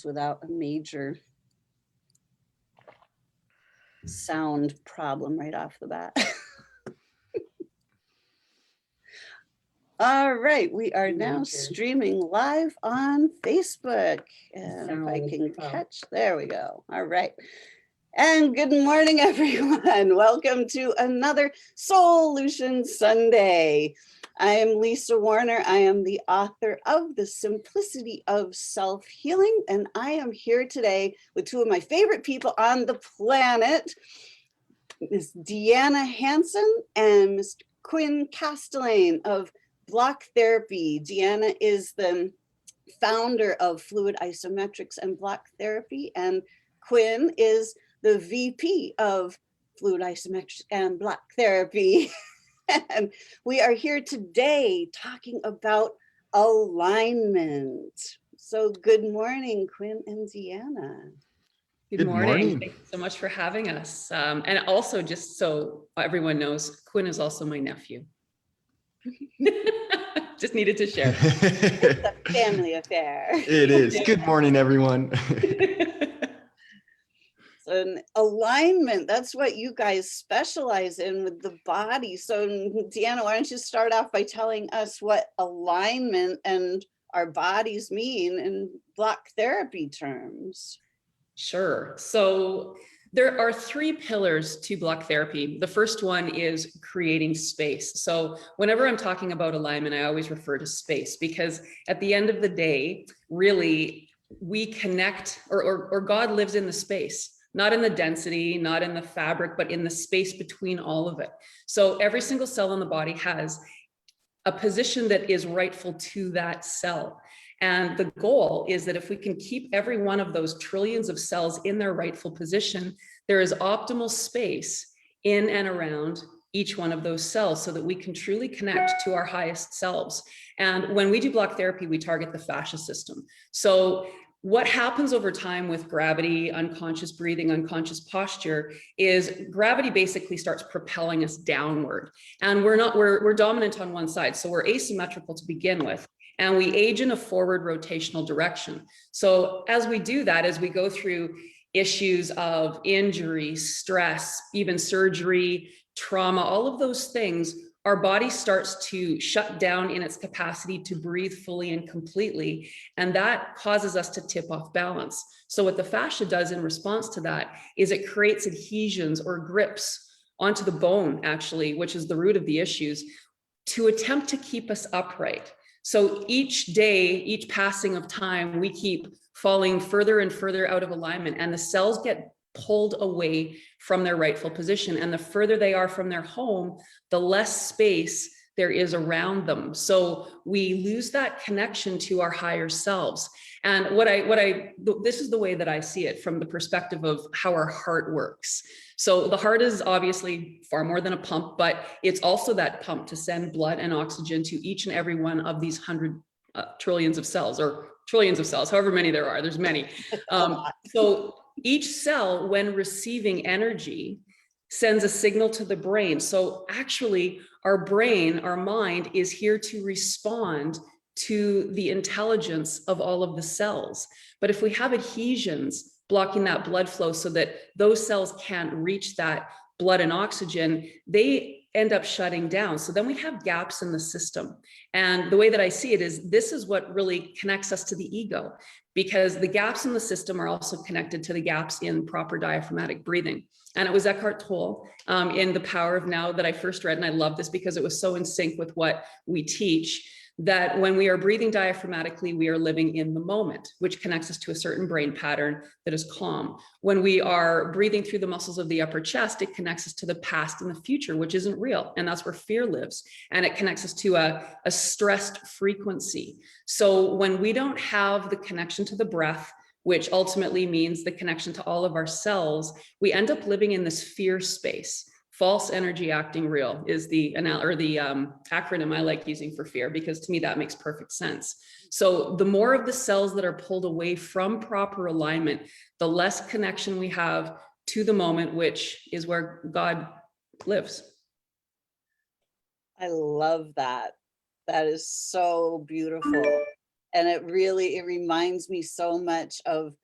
podcast without a major sound problem right off the bat. All right, we are now streaming live on Facebook. And if I can catch, there we go. All right. And good morning, everyone. Welcome to another Solution Sunday. I am Lisa Warner. I am the author of The Simplicity of Self-Healing, and I am here today with two of my favorite people on the planet, Miss Deanna Hansen and Mr. Quinn Castelane of Block Therapy. Deanna is the founder of Fluid Isometrics and Block Therapy, and Quinn is the VP of Fluid Isometrics and Block Therapy. And we are here today talking about alignment. So good morning, Quinn and Deanna. Good morning. Thank you so much for having us. And also, just so everyone knows, Quinn is also my nephew. Just needed to share. It's a family affair. It is. Good morning, everyone. And alignment, that's what you guys specialize in with the body. So Deanna, why don't you start off by telling us what alignment and our bodies mean in block therapy terms? Sure. So there are three pillars to block therapy. The first one is creating space. So whenever I'm talking about alignment, I always refer to space, because at the end of the day, really, we connect, or God lives in the space. Not in the density, not in the fabric, but in the space between all of it. So every single cell in the body has a position that is rightful to that cell. And the goal is that if we can keep every one of those trillions of cells in their rightful position, there is optimal space in and around each one of those cells so that we can truly connect to our highest selves. And when we do block therapy, we target the fascia system. So what happens over time with gravity, unconscious breathing, unconscious posture is gravity basically starts propelling us downward. And we're dominant on one side. So we're asymmetrical to begin with. And we age in a forward rotational direction. So as we do that, as we go through issues of injury, stress, even surgery, trauma, all of those things, our body starts to shut down in its capacity to breathe fully and completely. And that causes us to tip off balance. So what the fascia does in response to that is it creates adhesions or grips onto the bone, actually, which is the root of the issues, to attempt to keep us upright. So each day, each passing of time, we keep falling further and further out of alignment, and the cells get pulled away from their rightful position. And the further they are from their home, the less space there is around them. So we lose that connection to our higher selves. And this is the way that I see it from the perspective of how our heart works. So the heart is obviously far more than a pump, but it's also that pump to send blood and oxygen to each and every one of these trillions of cells, or trillions of cells, however many there are, there's many. So each cell, when receiving energy, sends a signal to the brain. So actually, our brain, our mind, is here to respond to the intelligence of all of the cells. But if we have adhesions blocking that blood flow so that those cells can't reach that blood and oxygen, they end up shutting down. So then we have gaps in the system. And the way that I see it is, this is what really connects us to the ego, because the gaps in the system are also connected to the gaps in proper diaphragmatic breathing. And it was Eckhart Tolle in The Power of Now that I first read, and I love this because it was so in sync with what we teach, that when we are breathing diaphragmatically, we are living in the moment, which connects us to a certain brain pattern that is calm. When we are breathing through the muscles of the upper chest, it connects us to the past and the future, which isn't real. And that's where fear lives. And it connects us to a stressed frequency. So when we don't have the connection to the breath, which ultimately means the connection to all of our cells, we end up living in this fear space. False energy acting real is the acronym I like using for fear, because to me that makes perfect sense. So the more of the cells that are pulled away from proper alignment, the less connection we have to the moment, which is where God lives. I love that. That is so beautiful. And it reminds me so much of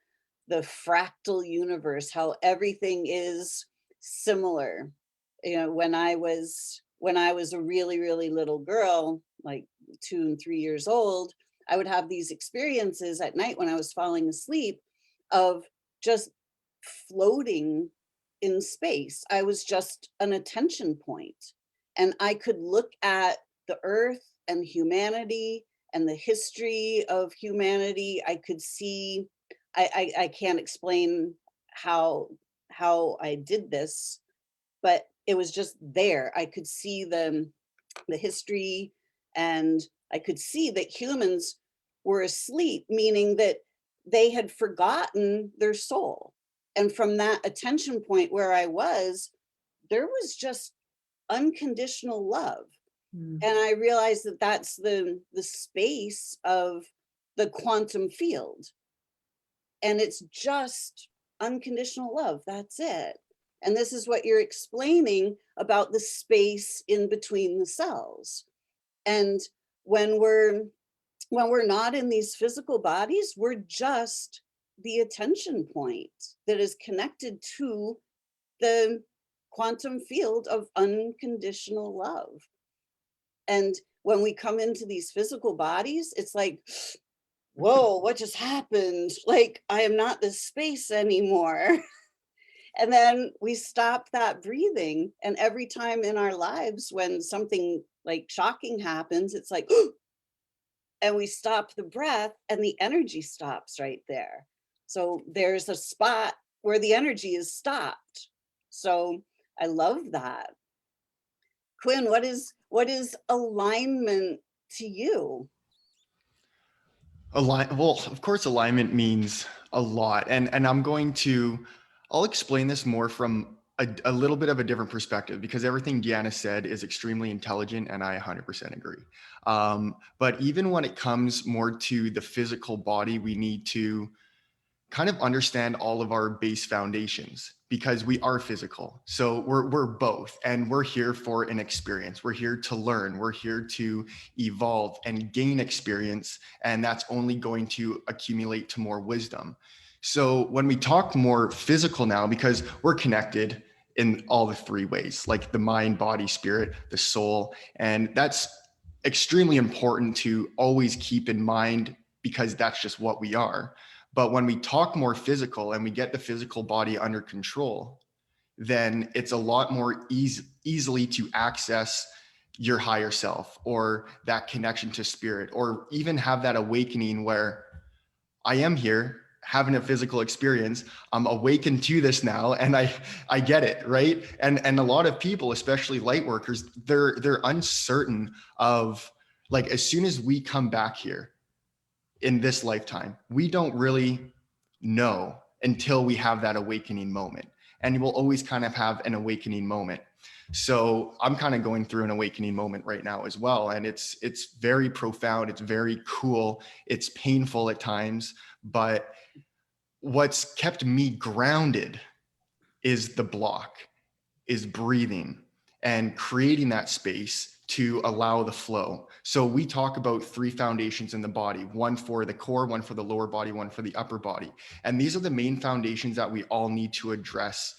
the fractal universe, how everything is similar. You know, when I was a really little girl, like 2 and 3 years old, I would have these experiences at night when I was falling asleep of just floating in space. I was just an attention point, and I could look at the earth and humanity and the history of humanity. I could see, I can't explain how I did this, but it was just there. I could see the history, and I could see that humans were asleep, meaning that they had forgotten their soul. And from that attention point where I was, there was just unconditional love. Mm. And I realized that that's the space of the quantum field. And it's just unconditional love. That's it. And this is what you're explaining about the space in between the cells. And when we're not in these physical bodies, we're just the attention point that is connected to the quantum field of unconditional love. And when we come into these physical bodies, it's like, whoa, what just happened? Like, I am not this space anymore. And then we stop that breathing. And every time in our lives, when something like shocking happens, it's like, and we stop the breath, and the energy stops right there. So there's a spot where the energy is stopped. So I love that. Quinn, what is alignment to you? Well, of course, alignment means a lot. And I'll explain this more from a little bit of a different perspective, because everything Deanna said is extremely intelligent and I 100% agree. But even when it comes more to the physical body, we need to kind of understand all of our base foundations, because we are physical. So we're both, and we're here for an experience. We're here to learn. We're here to evolve and gain experience. And that's only going to accumulate to more wisdom. So when we talk more physical now, because we're connected in all the three ways, like the mind, body, spirit, the soul. And that's extremely important to always keep in mind, because that's just what we are. But when we talk more physical and we get the physical body under control, then it's a lot more easily to access your higher self, or that connection to spirit, or even have that awakening where I am here having a physical experience. I'm awakened to this now, and I get it, right? And a lot of people, especially light workers, they're uncertain of, like, as soon as we come back here in this lifetime, we don't really know until we have that awakening moment. And we'll always kind of have an awakening moment. So I'm kind of going through an awakening moment right now as well. And it's very profound. It's very cool. It's painful at times, but what's kept me grounded is the block, is breathing and creating that space to allow the flow. So we talk about three foundations in the body: one for the core, one for the lower body, one for the upper body. And these are the main foundations that we all need to address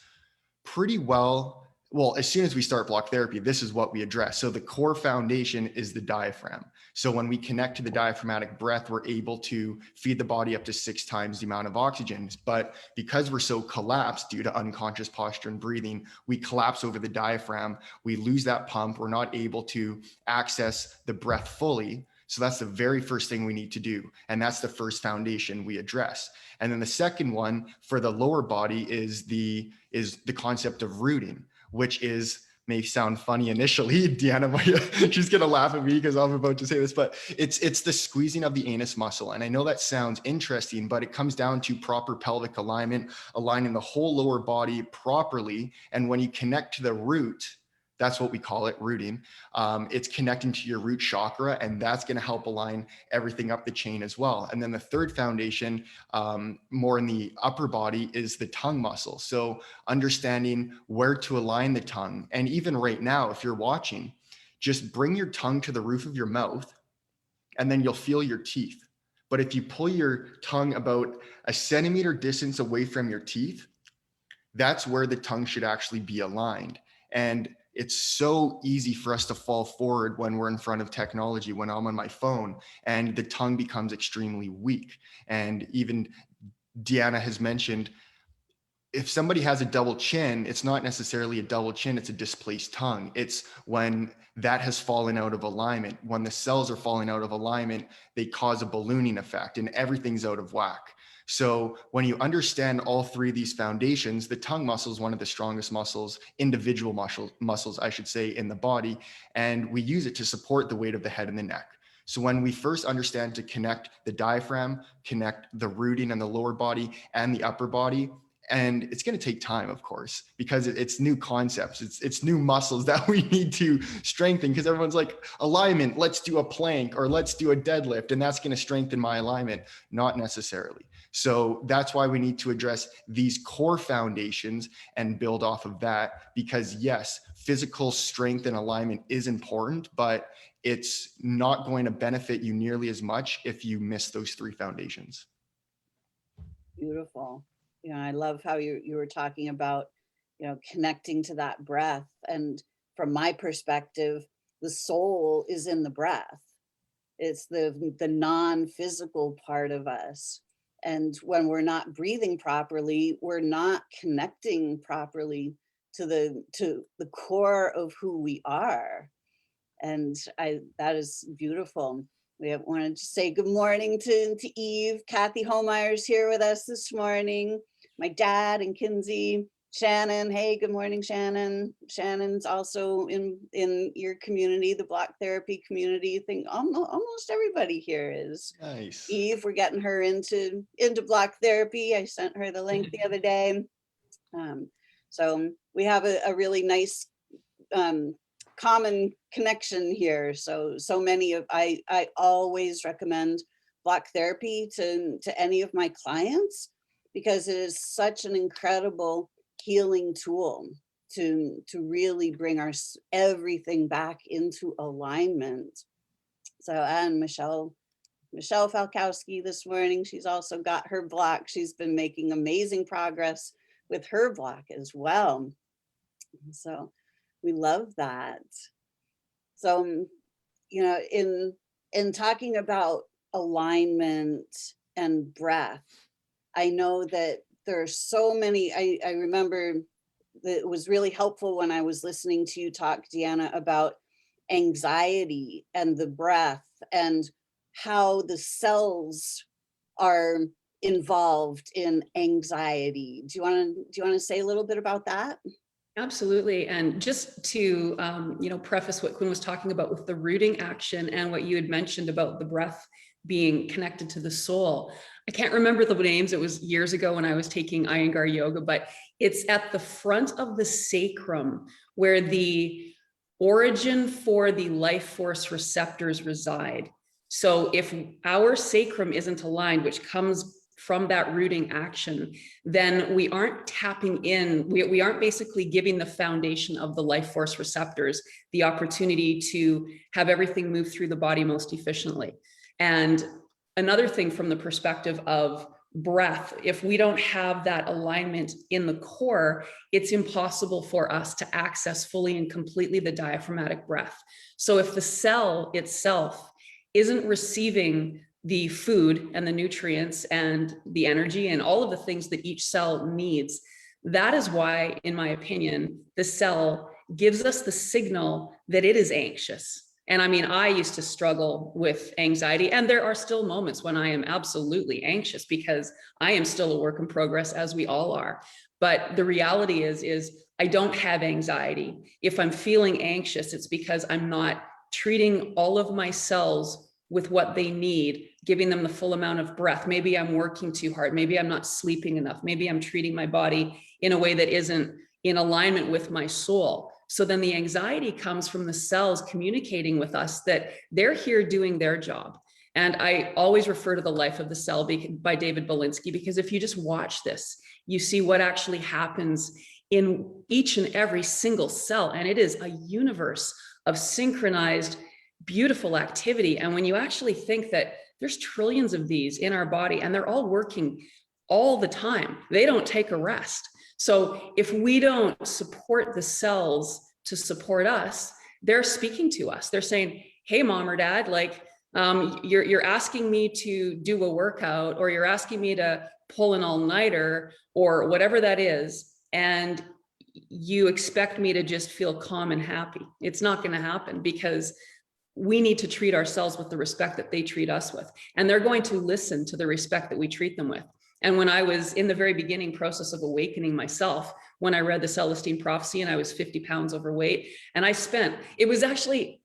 pretty well. Well, as soon as we start block therapy, this is what we address. So the core foundation is the diaphragm. So when we connect to the diaphragmatic breath, we're able to feed the body up to 6 times the amount of oxygen. But because we're so collapsed due to unconscious posture and breathing, we collapse over the diaphragm. We lose that pump. We're not able to access the breath fully. So that's the very first thing we need to do. And that's the first foundation we address. And then the second one for the lower body is the concept of rooting, which may sound funny initially. Deanna, she's gonna laugh at me because I'm about to say this, but it's the squeezing of the anus muscle. And I know that sounds interesting, but it comes down to proper pelvic alignment, aligning the whole lower body properly. And when you connect to the root, that's what we call it, rooting. It's connecting to your root chakra, and that's going to help align everything up the chain as well. And then the third foundation, more in the upper body, is the tongue muscle. So understanding where to align the tongue. And even right now, if you're watching, just bring your tongue to the roof of your mouth, and then you'll feel your teeth. But if you pull your tongue about a centimeter distance away from your teeth, that's where the tongue should actually be aligned. And it's so easy for us to fall forward when we're in front of technology, when I'm on my phone, and the tongue becomes extremely weak. And even Deanna has mentioned, if somebody has a double chin, it's not necessarily a double chin, it's a displaced tongue. It's when that has fallen out of alignment. When the cells are falling out of alignment, they cause a ballooning effect and everything's out of whack. So when you understand all three of these foundations, the tongue muscle is one of the strongest muscles, individual muscles, I should say, in the body. And we use it to support the weight of the head and the neck. So when we first understand to connect the diaphragm, connect the rooting and the lower body and the upper body, and it's going to take time, of course, because it's new concepts. It's new muscles that we need to strengthen, because everyone's like, alignment, let's do a plank or let's do a deadlift, and that's going to strengthen my alignment. Not necessarily. So that's why we need to address these core foundations and build off of that, because yes, physical strength and alignment is important, but it's not going to benefit you nearly as much if you miss those three foundations. Beautiful. I love how you were talking about, connecting to that breath. And from my perspective, the soul is in the breath. It's the non-physical part of us. And when we're not breathing properly, we're not connecting properly to the core of who we are. And that is beautiful. We wanted to say good morning to Eve. Kathy Homeyer's here with us this morning. My dad and Kinsey, Shannon. Hey, good morning, Shannon. Shannon's also in your community, the block therapy community. I think almost everybody here is. Nice. Eve, we're getting her into block therapy. I sent her the link the other day. So we have a really nice common connection here. So many of I always recommend block therapy to any of my clients, because it is such an incredible healing tool to really bring everything back into alignment. So, and Michelle Falkowski this morning, she's also got her block. She's been making amazing progress with her block as well. So we love that. So, in talking about alignment and breath, I know that there are so many, I remember that it was really helpful when I was listening to you talk, Deanna, about anxiety and the breath and how the cells are involved in anxiety. Do you want to say a little bit about that? Absolutely. And just to, preface what Quinn was talking about with the rooting action and what you had mentioned about the breath being connected to the soul. I can't remember the names. It was years ago when I was taking Iyengar yoga, but it's at the front of the sacrum where the origin for the life force receptors reside. So if our sacrum isn't aligned, which comes from that rooting action, then we aren't tapping in, we aren't basically giving the foundation of the life force receptors the opportunity to have everything move through the body most efficiently. And another thing from the perspective of breath, if we don't have that alignment in the core, it's impossible for us to access fully and completely the diaphragmatic breath. So if the cell itself isn't receiving the food and the nutrients and the energy and all of the things that each cell needs, that is why, in my opinion, the cell gives us the signal that it is anxious. And I mean, I used to struggle with anxiety, and there are still moments when I am absolutely anxious because I am still a work in progress, as we all are. But the reality is I don't have anxiety. If I'm feeling anxious, it's because I'm not treating all of my cells with what they need, giving them the full amount of breath. Maybe I'm working too hard. Maybe I'm not sleeping enough. Maybe I'm treating my body in a way that isn't in alignment with my soul. So then the anxiety comes from the cells communicating with us that they're here doing their job. And I always refer to The Life of the Cell by David Belinsky, because if you just watch this, you see what actually happens in each and every single cell. And it is a universe of synchronized, beautiful activity. And when you actually think that There's trillions of these in our body, and they're all working all the time. They don't take a rest. So if we don't support the cells to support us, they're speaking to us. They're saying, hey, mom or dad, like, you're asking me to do a workout, or you're asking me to pull an all-nighter, or whatever that is, and you expect me to just feel calm and happy. It's not going to happen, because we need to treat ourselves with the respect that they treat us with. And they're going to listen to the respect that we treat them with. And when I was in the very beginning process of awakening myself, when I read the Celestine Prophecy and I was 50 pounds overweight, and I spent, it was actually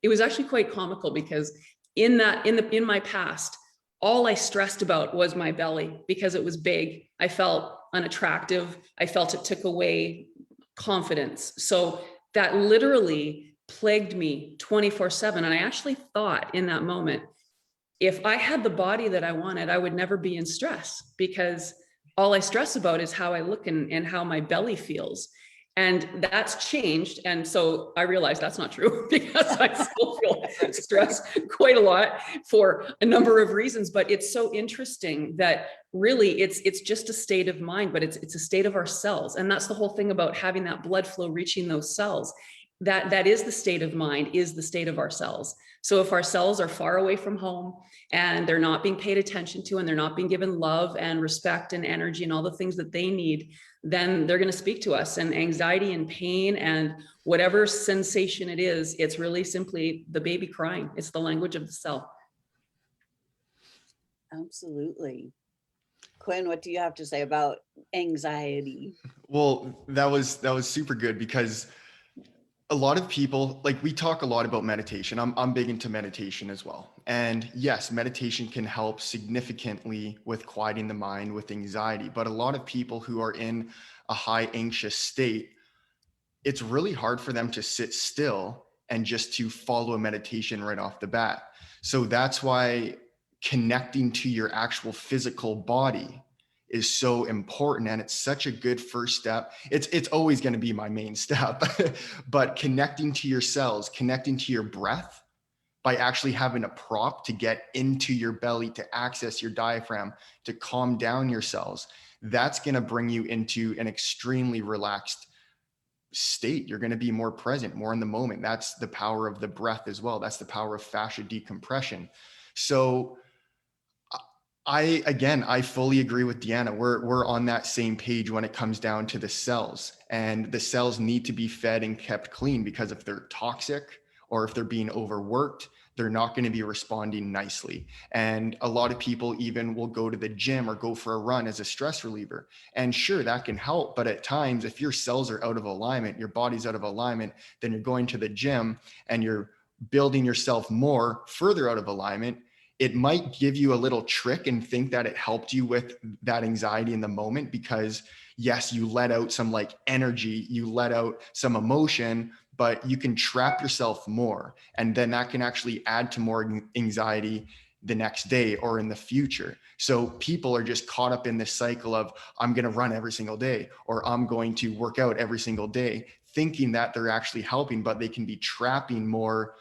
quite comical, because in my past, all I stressed about was my belly, because it was big. I felt unattractive. I felt it took away confidence. So that literally plagued me 24/7. And I actually thought in that moment, if I had the body that I wanted, I would never be in stress, because all I stress about is how I look and how my belly feels. And that's changed. And so I realized that's not true, because I still feel stressed quite a lot for a number of reasons. But it's so interesting that really it's just a state of mind, but it's a state of our cells. And that's the whole thing about having that blood flow reaching those cells. That is the state of mind, is the state of our cells. So if our cells are far away from home and they're not being paid attention to, and they're not being given love and respect and energy and all the things that they need, then they're going to speak to us. And anxiety and pain and whatever sensation it is, it's really simply the baby crying. It's the language of the cell. Absolutely. Quinn, what do you have to say about anxiety? Well, that was super good, because a lot of people, like, we talk a lot about meditation. I'm big into meditation as well. And yes, meditation can help significantly with quieting the mind, with anxiety. But a lot of people who are in a high anxious state, it's really hard for them to sit still and just to follow a meditation right off the bat. So that's why connecting to your actual physical body is so important, and it's such a good first step. It's always going to be my main step, but connecting to your cells, connecting to your breath by actually having a prop to get into your belly, to access your diaphragm, to calm down your cells, that's going to bring you into an extremely relaxed state. You're going to be more present, more in the moment. That's the power of the breath as well. That's the power of fascia decompression. So I fully agree with Deanna. We're on that same page when it comes down to the cells, and the cells need to be fed and kept clean, because if they're toxic or if they're being overworked, they're not going to be responding nicely. And a lot of people even will go to the gym or go for a run as a stress reliever. And sure, that can help. But at times, if your cells are out of alignment, your body's out of alignment, then you're going to the gym and you're building yourself more further out of alignment. It might give you a little trick and think that it helped you with that anxiety in the moment, because yes, you let out some like energy, you let out some emotion, but you can trap yourself more. And then that can actually add to more anxiety the next day or in the future. So people are just caught up in this cycle of, I'm going to run every single day, or I'm going to work out every single day, thinking that they're actually helping, but they can be trapping more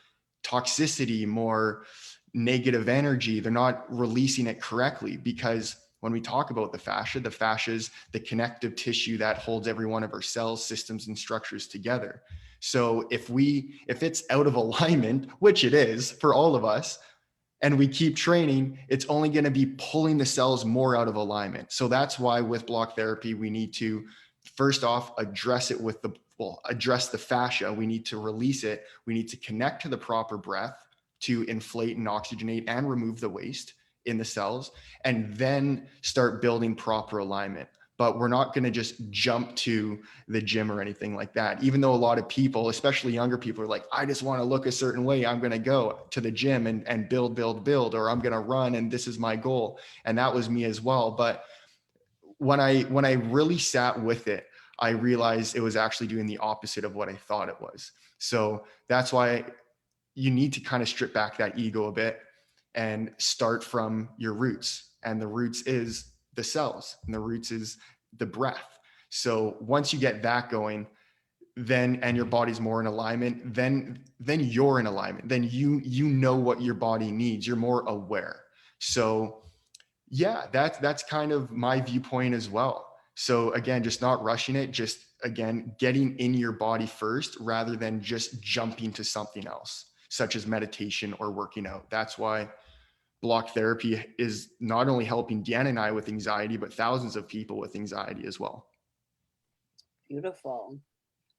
toxicity, more negative energy. They're not releasing it correctly, because when we talk about the fascia is the connective tissue that holds every one of our cells, systems, and structures together. So if it's out of alignment, which it is for all of us, and we keep training, it's only going to be pulling the cells more out of alignment. So that's why with block therapy, we need to first off address the fascia. We need to release it. We need to connect to the proper breath to inflate and oxygenate and remove the waste in the cells, and then start building proper alignment. But we're not going to just jump to the gym or anything like that. Even though a lot of people, especially younger people, are like, I just want to look a certain way, I'm going to go to the gym and build, or I'm going to run and this is my goal. And that was me as well. But when I really sat with it, I realized it was actually doing the opposite of what I thought it was. So that's why you need to kind of strip back that ego a bit and start from your roots. And the roots is the cells, and the roots is the breath. So once you get that going, then, and your body's more in alignment, then you're in alignment. Then you know what your body needs. You're more aware. So yeah, that's kind of my viewpoint as well. So again, just not rushing it, just again, getting in your body first rather than just jumping to something else, such as meditation or working out. That's why block therapy is not only helping Deanna and I with anxiety, but thousands of people with anxiety as well. Beautiful.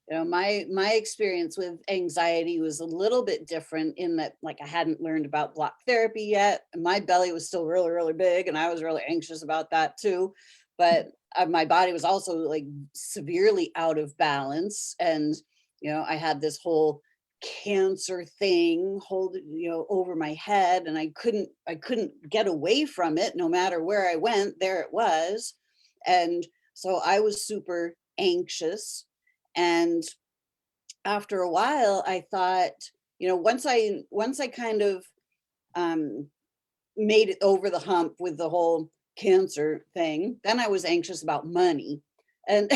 You know, my experience with anxiety was a little bit different in that, like, I hadn't learned about block therapy yet. And my belly was still really, really big, and I was really anxious about that too. But my body was also like severely out of balance, and you know, I had this whole cancer thing over my head, and I couldn't get away from it. No matter where I went, there it was. And so I was super anxious. And after a while, I thought, once I kind of um, made it over the hump with the whole cancer thing, then I was anxious about money. And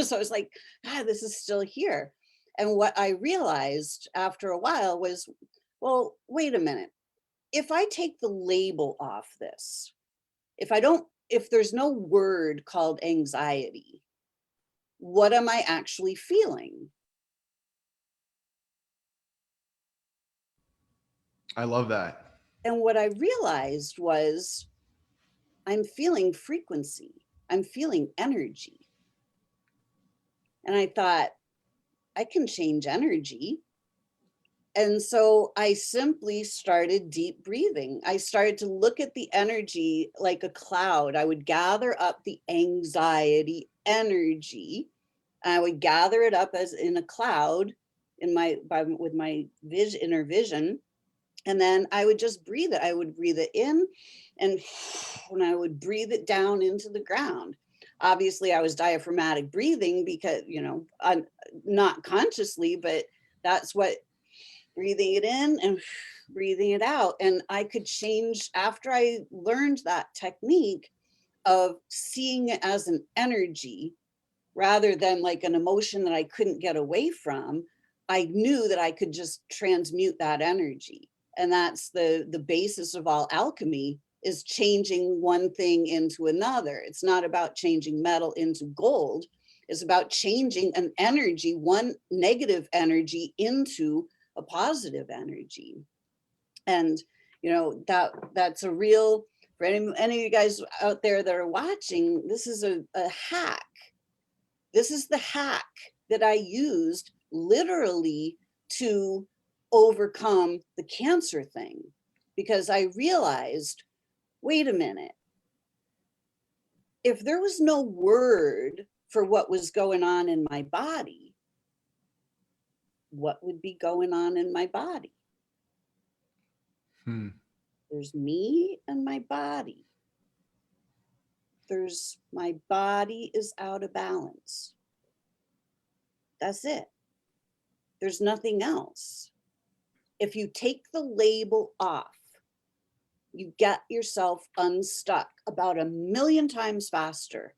so I was like, this is still here. And what I realized after a while was, well, wait a minute. If I take the label off this, if there's no word called anxiety, what am I actually feeling? I love that. And what I realized was I'm feeling frequency, I'm feeling energy. And I thought, I can change energy. And so I simply started deep breathing. I started to look at the energy like a cloud. I would gather up the anxiety energy. I would gather it up as in a cloud with my inner vision. And then I would just breathe it. I would breathe it in, and when I would breathe it down into the ground. Obviously, I was diaphragmatic breathing because, I'm not consciously, but that's what breathing it in and breathing it out. And I could change after I learned that technique of seeing it as an energy rather than like an emotion that I couldn't get away from. I knew that I could just transmute that energy. And that's the basis of all alchemy, is changing one thing into another. It's not about changing metal into gold. It's about changing an energy, one negative energy, into a positive energy. And that's a real, for any of you guys out there that are watching, this is a hack. This is the hack that I used literally to overcome the cancer thing, because I realized, wait a minute, if there was no word for what was going on in my body, what would be going on in my body? There's me and my body. My body is out of balance. That's it. There's nothing else. If you take the label off, you get yourself unstuck about 1,000,000 times faster.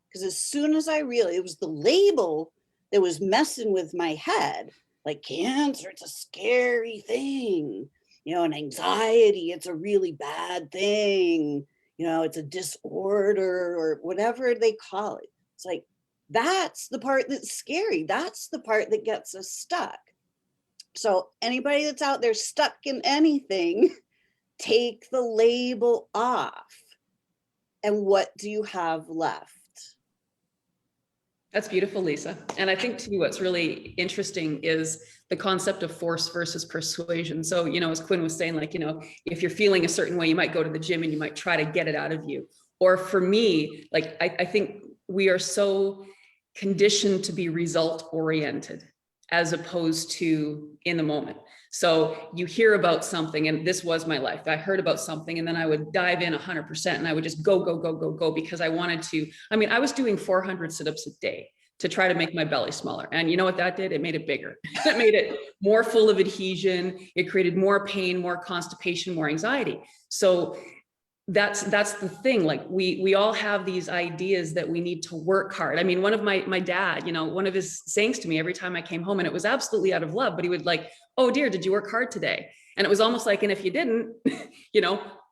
Because as soon as I realized it was the label that was messing with my head, like cancer, it's a scary thing, and anxiety, it's a really bad thing, it's a disorder or whatever they call it. It's like, that's the part that's scary. That's the part that gets us stuck. So anybody that's out there stuck in anything, take the label off. And what do you have left? That's beautiful, Lisa. And I think too, what's really interesting is the concept of force versus persuasion. So, as Quinn was saying, like, if you're feeling a certain way, you might go to the gym and you might try to get it out of you. Or for me, like, I think we are so conditioned to be result oriented as opposed to in the moment. So you hear about something, and this was my life. I heard about something and then I would dive in 100% and I would just go because I wanted to. I was doing 400 sit-ups a day to try to make my belly smaller. And you know what that did? It made it bigger. It made it more full of adhesion. It created more pain, more constipation, more anxiety. So that's the thing. Like we all have these ideas that we need to work hard. One of my dad, one of his sayings to me every time I came home, and it was absolutely out of love, but he would like, "Oh dear, did you work hard today?" And it was almost like, and if you didn't,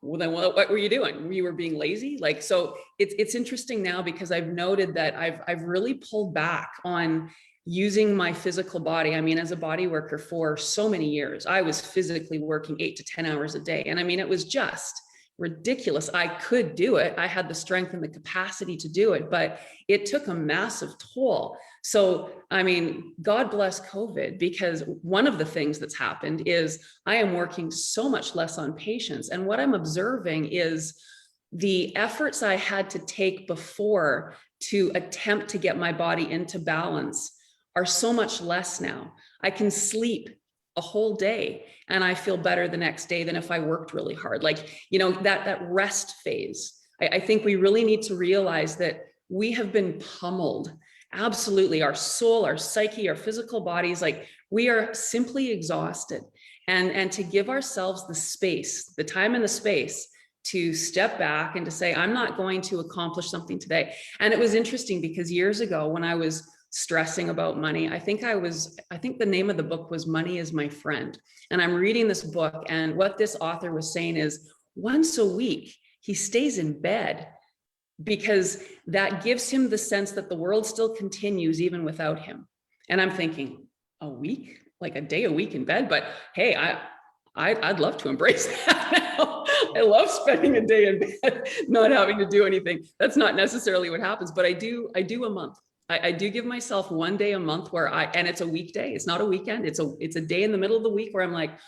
well, then what were you doing? You were being lazy? Like, so it's interesting now because I've noted that I've really pulled back on using my physical body. I mean, as a body worker for so many years, I was physically working 8 to 10 hours a day. And I mean, it was just ridiculous. I could do it. I had the strength and the capacity to do it, but it took a massive toll. So, I mean, God bless COVID, because one of the things that's happened is I am working so much less on patients. And what I'm observing is the efforts I had to take before to attempt to get my body into balance are so much less now. I can sleep a whole day and I feel better the next day than if I worked really hard. Like, you know, that rest phase. I think we really need to realize that we have been pummeled. Absolutely. Our soul, our psyche, our physical bodies, like we are simply exhausted. And to give ourselves the space, the time and the space to step back and to say, I'm not going to accomplish something today. And it was interesting because years ago when I was stressing about money, I think the name of the book was Money is My Friend. And I'm reading this book, and what this author was saying is once a week, he stays in bed because that gives him the sense that the world still continues even without him. And I'm thinking, a week, like a day a week in bed, but hey, I'd love to embrace that now. I love spending a day in bed, not having to do anything. That's not necessarily what happens, but I do a month. I do give myself one day a month where and it's a weekday. It's not a weekend. It's a day in the middle of the week where I'm like,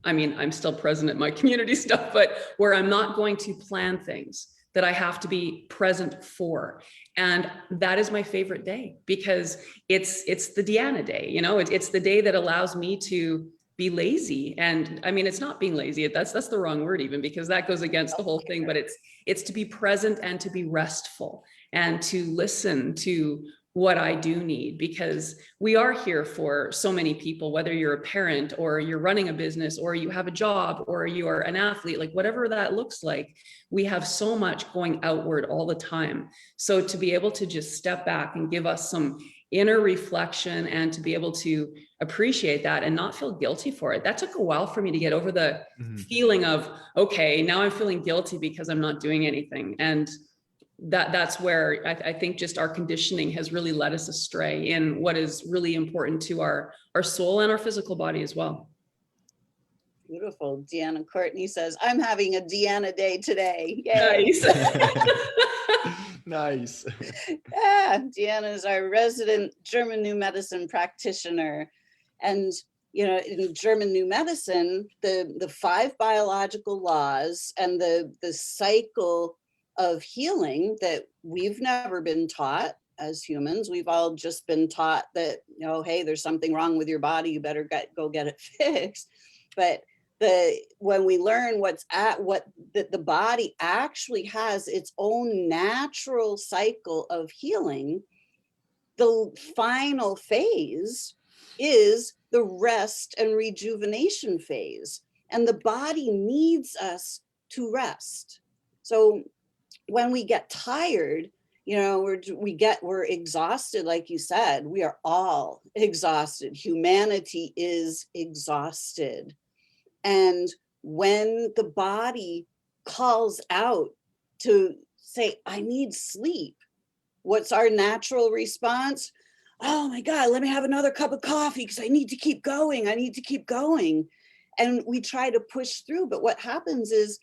I mean, I'm still present at my community stuff, but where I'm not going to plan things that I have to be present for. And that is my favorite day because it's the Deanna day, you know, it's the day that allows me to be lazy. And I mean, it's not being lazy. That's the wrong word even, because that goes against the whole thing, but it's to be present and to be restful and to listen to what I do need, because we are here for so many people, whether you're a parent or you're running a business or you have a job or you are an athlete, like whatever that looks like, we have so much going outward all the time. So to be able to just step back and give us some inner reflection and to be able to appreciate that and not feel guilty for it. That took a while for me to get over the feeling of, okay, now I'm feeling guilty because I'm not doing anything. And that's where I think just our conditioning has really led us astray in what is really important to our soul and our physical body as well. Beautiful. Deanna Courtney says, I'm having a Deanna day today. Yay. Nice. Nice. Yeah, Deanna is our resident German New Medicine practitioner. And, you know, in German New Medicine, the 5 biological laws and the cycle of healing that we've never been taught as humans. We've all just been taught that, you know, hey, there's something wrong with your body, you better go get it fixed. But when we learn what the body actually has its own natural cycle of healing, the final phase is the rest and rejuvenation phase. And the body needs us to rest. So when we get tired, you know, we're exhausted, like you said. We are all exhausted. Humanity is exhausted. And when the body calls out to say, I need sleep, what's our natural response? Oh my God, let me have another cup of coffee because I need to keep going. I need to keep going. And we try to push through. But what happens is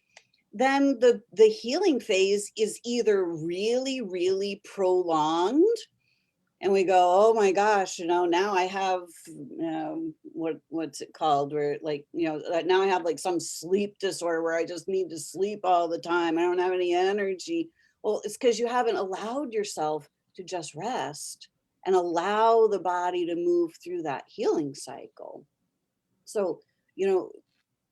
then the healing phase is either really, really prolonged. And we go, oh my gosh, you know, now I have, what's it called? Where like, you know, now I have like some sleep disorder where I just need to sleep all the time. I don't have any energy. Well, it's because you haven't allowed yourself to just rest and allow the body to move through that healing cycle. So, you know,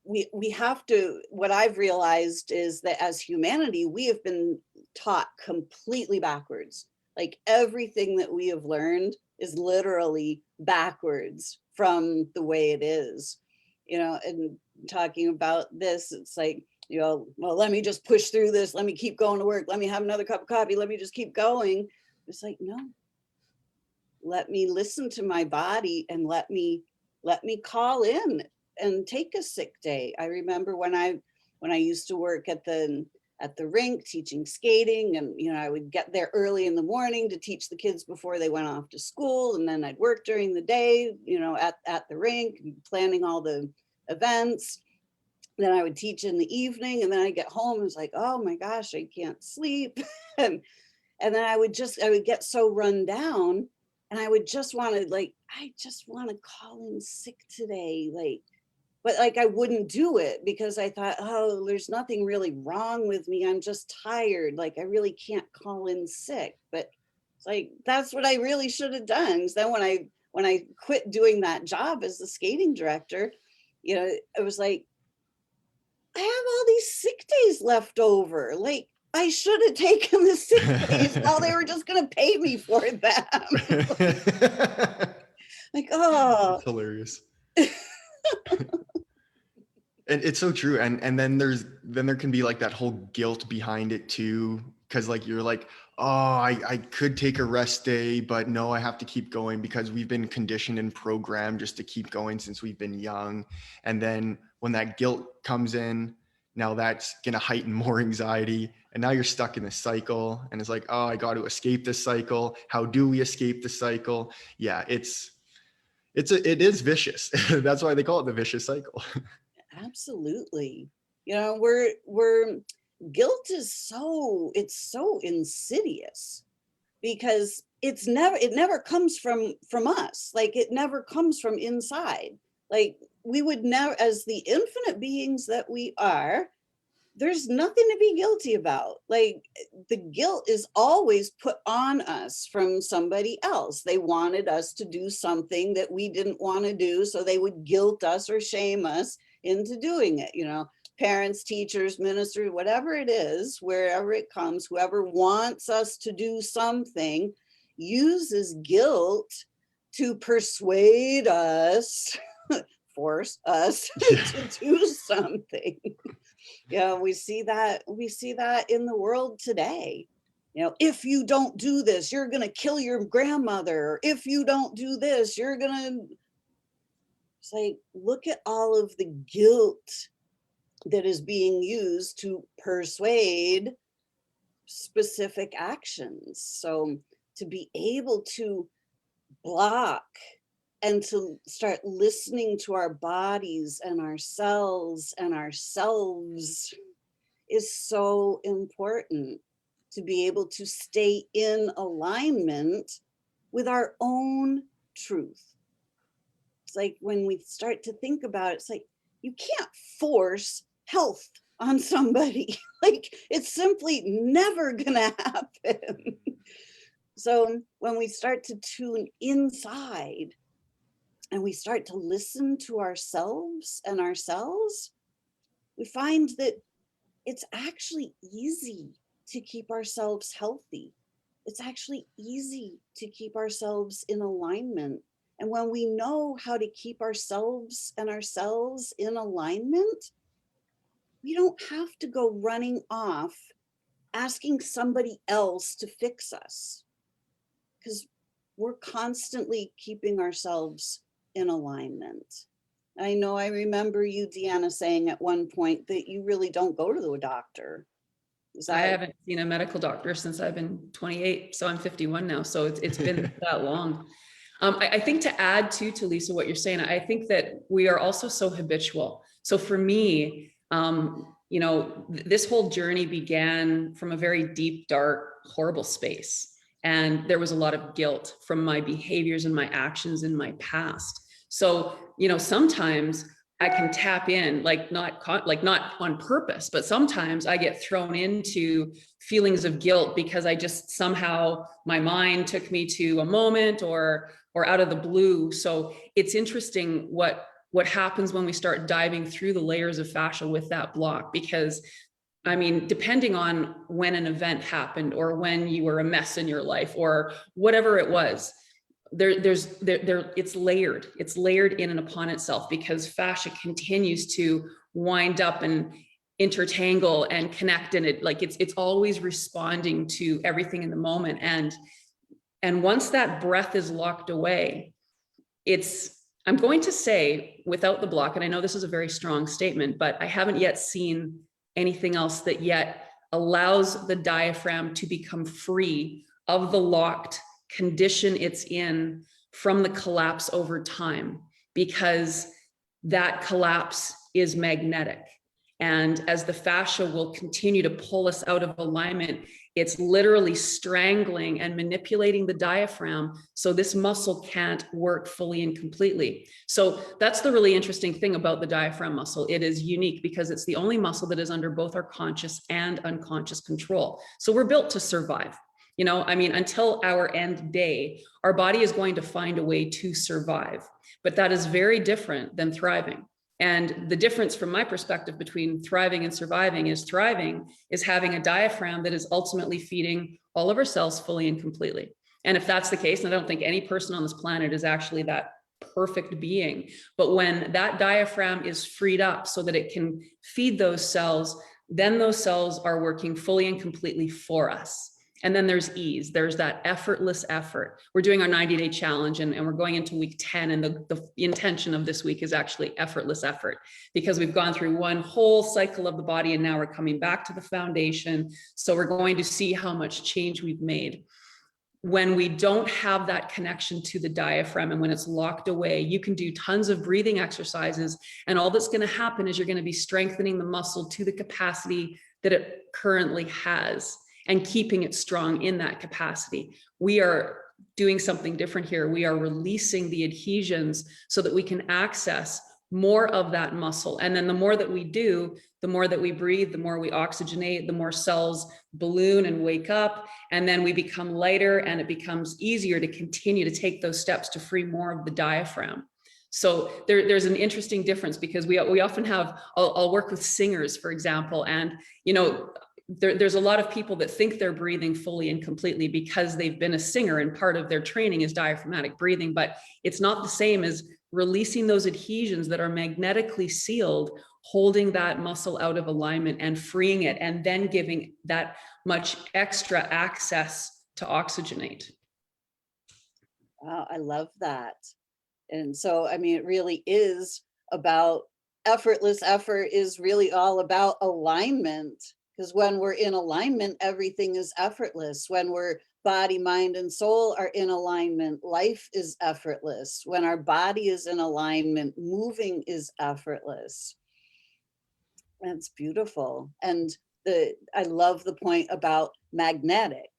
we have to, what I've realized is that as humanity, we have been taught completely backwards. Like everything that we have learned is literally backwards from the way it is, you know. And talking about this, it's like, you know, well, let me just push through this. Let me keep going to work. Let me have another cup of coffee. Let me just keep going. It's like, no, let me listen to my body and let me call in and take a sick day. I remember when I when I used to work at the rink teaching skating, and I would get there early in the morning to teach the kids before they went off to school, and then I'd work during the day, at the rink, planning all the events. Then I would teach in the evening, and then I get home and it's like, oh my gosh, I can't sleep. and then I would get so run down, and I would just want to I just want to call in sick today. But I wouldn't do it because I thought, oh, there's nothing really wrong with me. I'm just tired. I really can't call in sick. But it's that's what I really should have done. So then when I quit doing that job as the skating director, it was like, I have all these sick days left over. I should have taken the sick days while they were just going to pay me for them. Oh. That's hilarious. And it's so true. And then there can be that whole guilt behind it too. Cause you're oh, I could take a rest day, but no, I have to keep going because we've been conditioned and programmed just to keep going since we've been young. And then when that guilt comes in, now that's going to heighten more anxiety. And now you're stuck in this cycle. And it's oh, I got to escape this cycle. How do we escape the cycle? Yeah, it is vicious. That's why they call it the vicious cycle. Absolutely. Guilt is so insidious because it never comes from us. It never comes from inside. We would never, as the infinite beings that we are, there's nothing to be guilty about. The guilt is always put on us from somebody else. They wanted us to do something that we didn't want to do, so they would guilt us or shame us into doing it. Parents, teachers, ministers, whatever it is, wherever it comes, whoever wants us to do something uses guilt to persuade us, force us to do something. We see that in the world today. If you don't do this, you're going to kill your grandmother. If you don't do this, you're going to. It's look at all of the guilt that is being used to persuade specific actions. So to be able to block and to start listening to our bodies and ourselves and ourselves is so important, to be able to stay in alignment with our own truth. It's when we start to think about it, it's you can't force health on somebody. It's simply never gonna happen. So when we start to tune inside and we start to listen to ourselves and ourselves, we find that it's actually easy to keep ourselves healthy. It's actually easy to keep ourselves in alignment. And when we know how to keep ourselves and ourselves in alignment, we don't have to go running off asking somebody else to fix us, because we're constantly keeping ourselves in alignment. I know I remember you, Deanna, saying at one point that you really don't go to the doctor. I haven't seen a medical doctor since I've been 28, so I'm 51 now. So it's been that long. I think to add to Lisa, what you're saying, I think that we are also so habitual. So for me, this whole journey began from a very deep, dark, horrible space. And there was a lot of guilt from my behaviors and my actions in my past. So, sometimes I can tap in, not on purpose, but sometimes I get thrown into feelings of guilt because I just somehow, my mind took me to a moment or out of the blue. So it's interesting what happens when we start diving through the layers of fascia with that block, because depending on when an event happened or when you were a mess in your life or whatever it was, it's layered in and upon itself, because fascia continues to wind up and intertangle and connect, and it's always responding to everything in the moment. And once that breath is locked away, I'm going to say, without the block, and I know this is a very strong statement, but I haven't yet seen anything else that yet allows the diaphragm to become free of the locked condition it's in from the collapse over time, because that collapse is magnetic. And as the fascia will continue to pull us out of alignment, it's literally strangling and manipulating the diaphragm so this muscle can't work fully and completely. So that's the really interesting thing about the diaphragm muscle. It is unique because it's the only muscle that is under both our conscious and unconscious control. So we're built to survive. You know, I mean, until our end day, our body is going to find a way to survive, but that is very different than thriving. And the difference from my perspective between thriving and surviving is thriving is having a diaphragm that is ultimately feeding all of our cells fully and completely. And if that's the case, and I don't think any person on this planet is actually that perfect being, but when that diaphragm is freed up so that it can feed those cells, then those cells are working fully and completely for us. And then there's ease. There's that effortless effort. We're doing our 90-day challenge and we're going into week 10. And the intention of this week is actually effortless effort, because we've gone through one whole cycle of the body and now we're coming back to the foundation. So we're going to see how much change we've made. When we don't have that connection to the diaphragm and when it's locked away, you can do tons of breathing exercises. And all that's going to happen is you're going to be strengthening the muscle to the capacity that it currently has, and keeping it strong in that capacity. We are doing something different here. We are releasing the adhesions so that we can access more of that muscle. And then the more that we do, the more that we breathe, the more we oxygenate, the more cells balloon and wake up, and then we become lighter and it becomes easier to continue to take those steps to free more of the diaphragm. So there's an interesting difference, because we often have, I'll work with singers, for example, and you know, there's a lot of people that think they're breathing fully and completely because they've been a singer and part of their training is diaphragmatic breathing, but it's not the same as releasing those adhesions that are magnetically sealed, holding that muscle out of alignment and freeing it, and then giving that much extra access to oxygenate. Wow, I love that. And so, I mean, it really is about effortless effort is really all about alignment. Because when we're in alignment, everything is effortless. When we're body, mind, and soul are in alignment, life is effortless. When our body is in alignment, moving is effortless. That's beautiful. And I love the point about magnetic,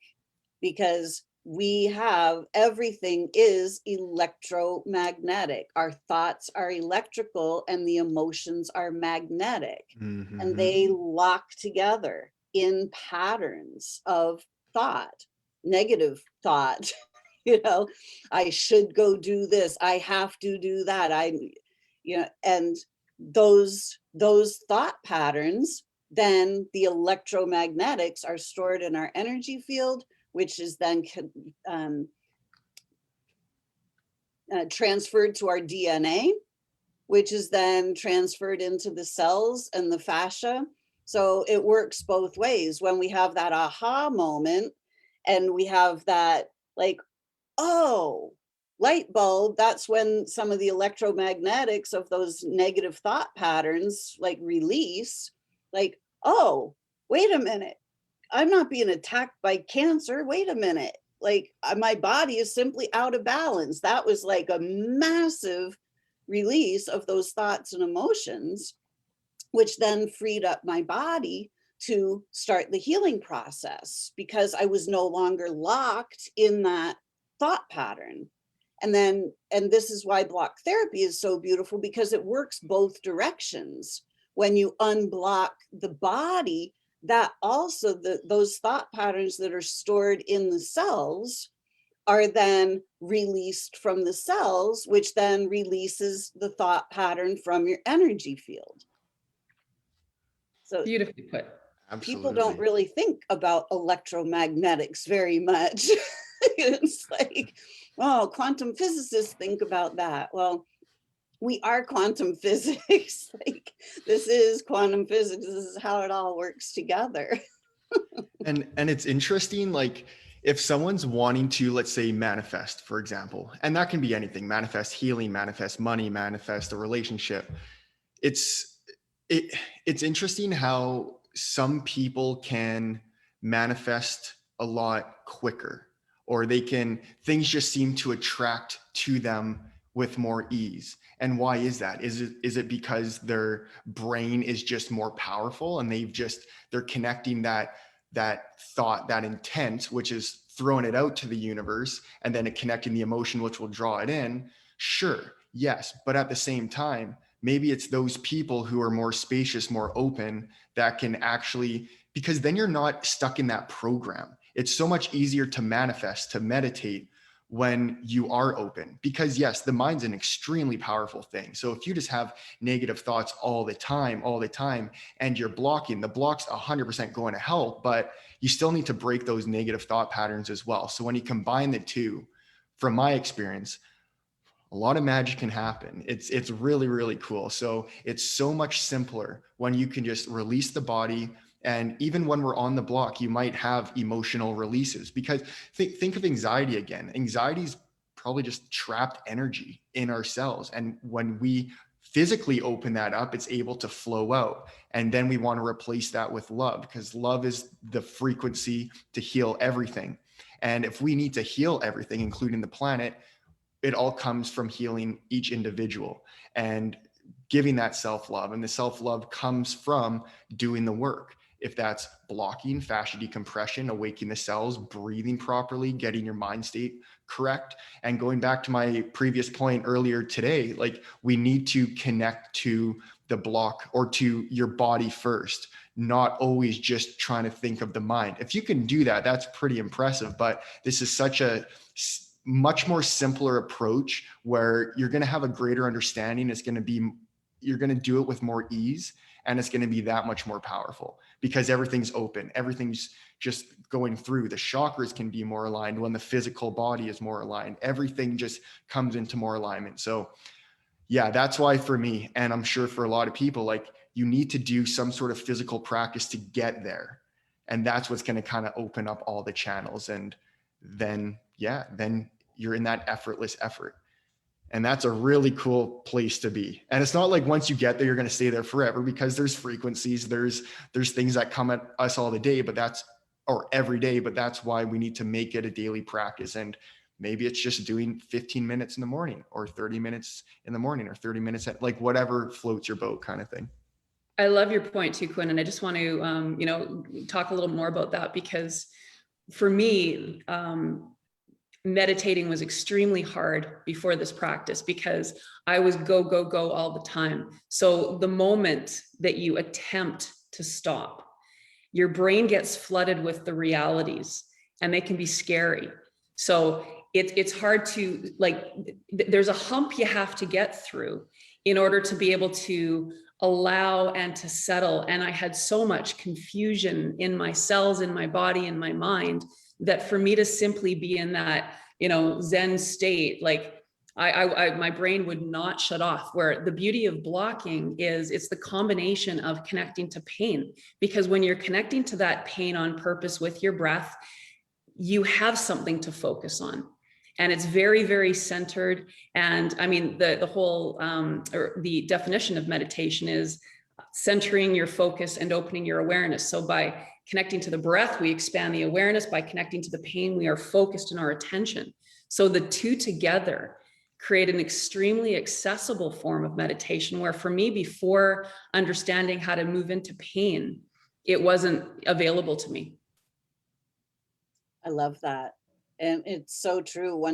because we have, everything is electromagnetic. Our thoughts are electrical and the emotions are magnetic. Mm-hmm. And they lock together in patterns of thought, negative thought. You know, I should go do this, I have to do that, and those thought patterns, then the electromagnetics are stored in our energy field, which is then transferred to our DNA, which is then transferred into the cells and the fascia. So it works both ways. When we have that aha moment and we have that, like, oh, light bulb, that's when some of the electromagnetics of those negative thought patterns like release, like, oh, wait a minute, I'm not being attacked by cancer. Wait a minute, like my body is simply out of balance. That was like a massive release of those thoughts and emotions, which then freed up my body to start the healing process, because I was no longer locked in that thought pattern. And this is why block therapy is so beautiful, because it works both directions. When you unblock the body, that also those thought patterns that are stored in the cells are then released from the cells, which then releases the thought pattern from your energy field. So Beautifully put. people Absolutely. don't really think about electromagnetics very much. It's like, oh, quantum physicists think about that. Well, we are quantum physics. Like, this is quantum physics. This is how it all works together. And it's interesting, like if someone's wanting to, let's say, manifest, for example, and that can be anything, manifest healing, manifest money, manifest a relationship. It's interesting how some people can manifest a lot quicker, or things just seem to attract to them with more ease. And why is that? Is it because their brain is just more powerful and they're connecting that thought, that intent, which is throwing it out to the universe, and then connecting the emotion, which will draw it in? Sure, yes. But at the same time, maybe it's those people who are more spacious, more open, that can actually, because then you're not stuck in that program. It's so much easier to manifest, to meditate, when you are open, because yes, the mind's an extremely powerful thing. So if you just have negative thoughts all the time, and you're blocking, the block's 100% going to help, but you still need to break those negative thought patterns as well. So when you combine the two, from my experience, a lot of magic can happen. It's really, really cool. So it's so much simpler when you can just release the body. And even when we're on the block, you might have emotional releases, because think of anxiety again. Anxiety is probably just trapped energy in our cells. And when we physically open that up, it's able to flow out. And then we want to replace that with love, because love is the frequency to heal everything. And if we need to heal everything, including the planet, it all comes from healing each individual and giving that self-love. And the self-love comes from doing the work. If that's blocking, fascia decompression, awakening the cells, breathing properly, getting your mind state correct. And going back to my previous point earlier today, like, we need to connect to the block or to your body first, not always just trying to think of the mind. If you can do that, that's pretty impressive. But this is such a much more simpler approach where you're going to have a greater understanding. You're going to do it with more ease, and it's going to be that much more powerful because everything's open. Everything's just going through. The chakras can be more aligned when the physical body is more aligned. Everything just comes into more alignment. So yeah, that's why for me, and I'm sure for a lot of people, like, you need to do some sort of physical practice to get there. And that's what's going to kind of open up all the channels. And then you're in that effortless effort. And that's a really cool place to be. And it's not like once you get there, you're going to stay there forever, because there's frequencies, there's things that come at us all the day, or every day, but that's why we need to make it a daily practice. And maybe it's just doing 15 minutes in the morning, or 30 minutes in the morning, or 30 minutes at, like, whatever floats your boat kind of thing. I love your point too, Quinn. And I just want to, talk a little more about that, because for me, meditating was extremely hard before this practice, because I was go, go, go all the time. So the moment that you attempt to stop, your brain gets flooded with the realities, and they can be scary. So it's hard to, there's a hump you have to get through in order to be able to allow and to settle. And I had so much confusion in my cells, in my body, in my mind, that for me to simply be in that, Zen state, my brain would not shut off. Where the beauty of blocking is, it's the combination of connecting to pain, because when you're connecting to that pain on purpose with your breath, you have something to focus on. And it's very, very centered. And I mean, the whole, or the definition of meditation is centering your focus and opening your awareness. So by connecting to the breath, we expand the awareness. By connecting to the pain, we are focused in our attention. So the two together create an extremely accessible form of meditation, where for me, before understanding how to move into pain, it wasn't available to me. I love that. And it's so true.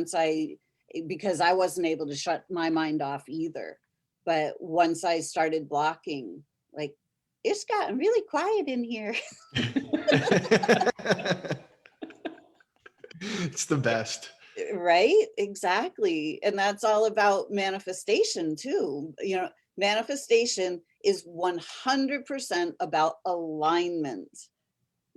Because I wasn't able to shut my mind off either. But once I started blocking, like, it's gotten really quiet in here. It's the best. Right? Exactly. And that's all about manifestation too. Manifestation is 100% about alignment.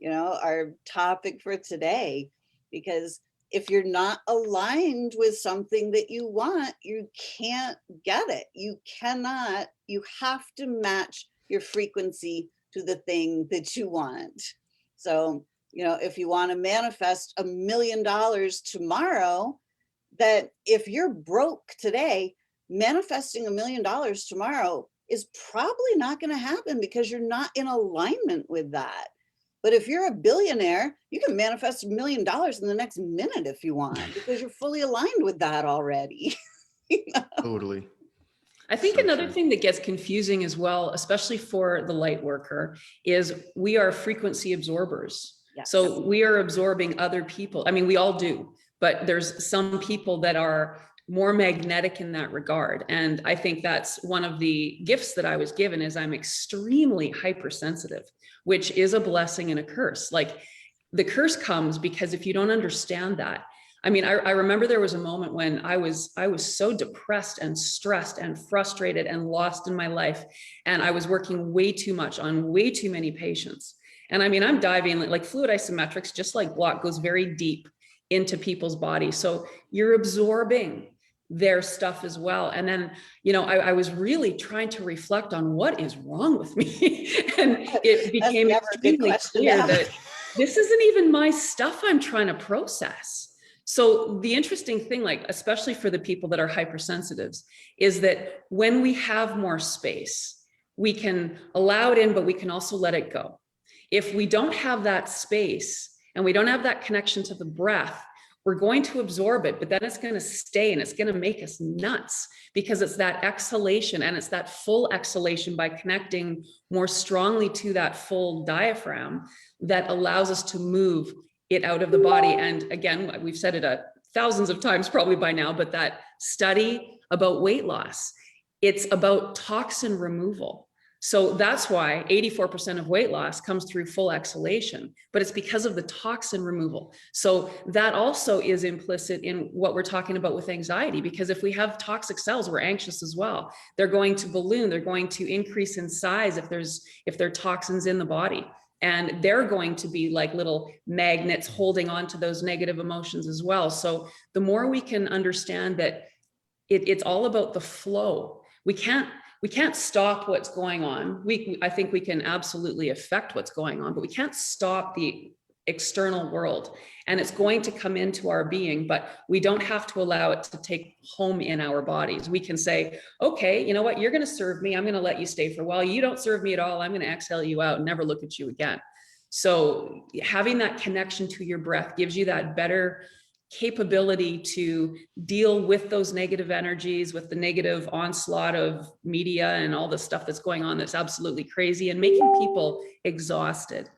Our topic for today, because if you're not aligned with something that you want, you can't get it. You have to match your frequency to the thing that you want. So, if you want to manifest $1 million tomorrow, that if you're broke today, manifesting $1 million tomorrow is probably not going to happen because you're not in alignment with that. But if you're a billionaire, you can manifest $1 million in the next minute if you want, because you're fully aligned with that already. You know? Totally. I think So another true. thing that gets confusing as well, especially for the light worker, is we are frequency absorbers. Yes. So we are absorbing other people. I mean, we all do, but there's some people that are more magnetic in that regard. And I think that's one of the gifts that I was given, is I'm extremely hypersensitive, which is a blessing and a curse. Like, the curse comes because if you don't understand that, I mean, I remember there was a moment when I was so depressed and stressed and frustrated and lost in my life. And I was working way too much on way too many patients. And I mean, I'm diving like fluid isometrics, just like block, goes very deep into people's bodies. So you're absorbing their stuff as well. And then, you know, I was really trying to reflect on what is wrong with me. And it became extremely clear that this isn't even my stuff I'm trying to process. So the interesting thing, like, especially for the people that are hypersensitives, is that when we have more space, we can allow it in, but we can also let it go. If we don't have that space and we don't have that connection to the breath, we're going to absorb it, but then it's going to stay and it's going to make us nuts, because it's that exhalation, and it's that full exhalation by connecting more strongly to that full diaphragm that allows us to move it out of the body. And again, we've said it thousands of times probably by now, but that study about weight loss, it's about toxin removal. So that's why 84% of weight loss comes through full exhalation, but it's because of the toxin removal. So that also is implicit in what we're talking about with anxiety, because if we have toxic cells, we're anxious as well. They're going to balloon, they're going to increase in size if there are toxins in the body. And they're going to be like little magnets holding on to those negative emotions as well. So the more we can understand that it's all about the flow. We can't stop what's going on. I think we can absolutely affect what's going on, but we can't stop the external world. And it's going to come into our being, but we don't have to allow it to take home in our bodies. We can say, okay, you know what? You're going to serve me. I'm going to let you stay for a while. You don't serve me at all. I'm going to exhale you out and never look at you again. So having that connection to your breath gives you that better capability to deal with those negative energies, with the negative onslaught of media and all the stuff that's going on that's absolutely crazy and making people exhausted.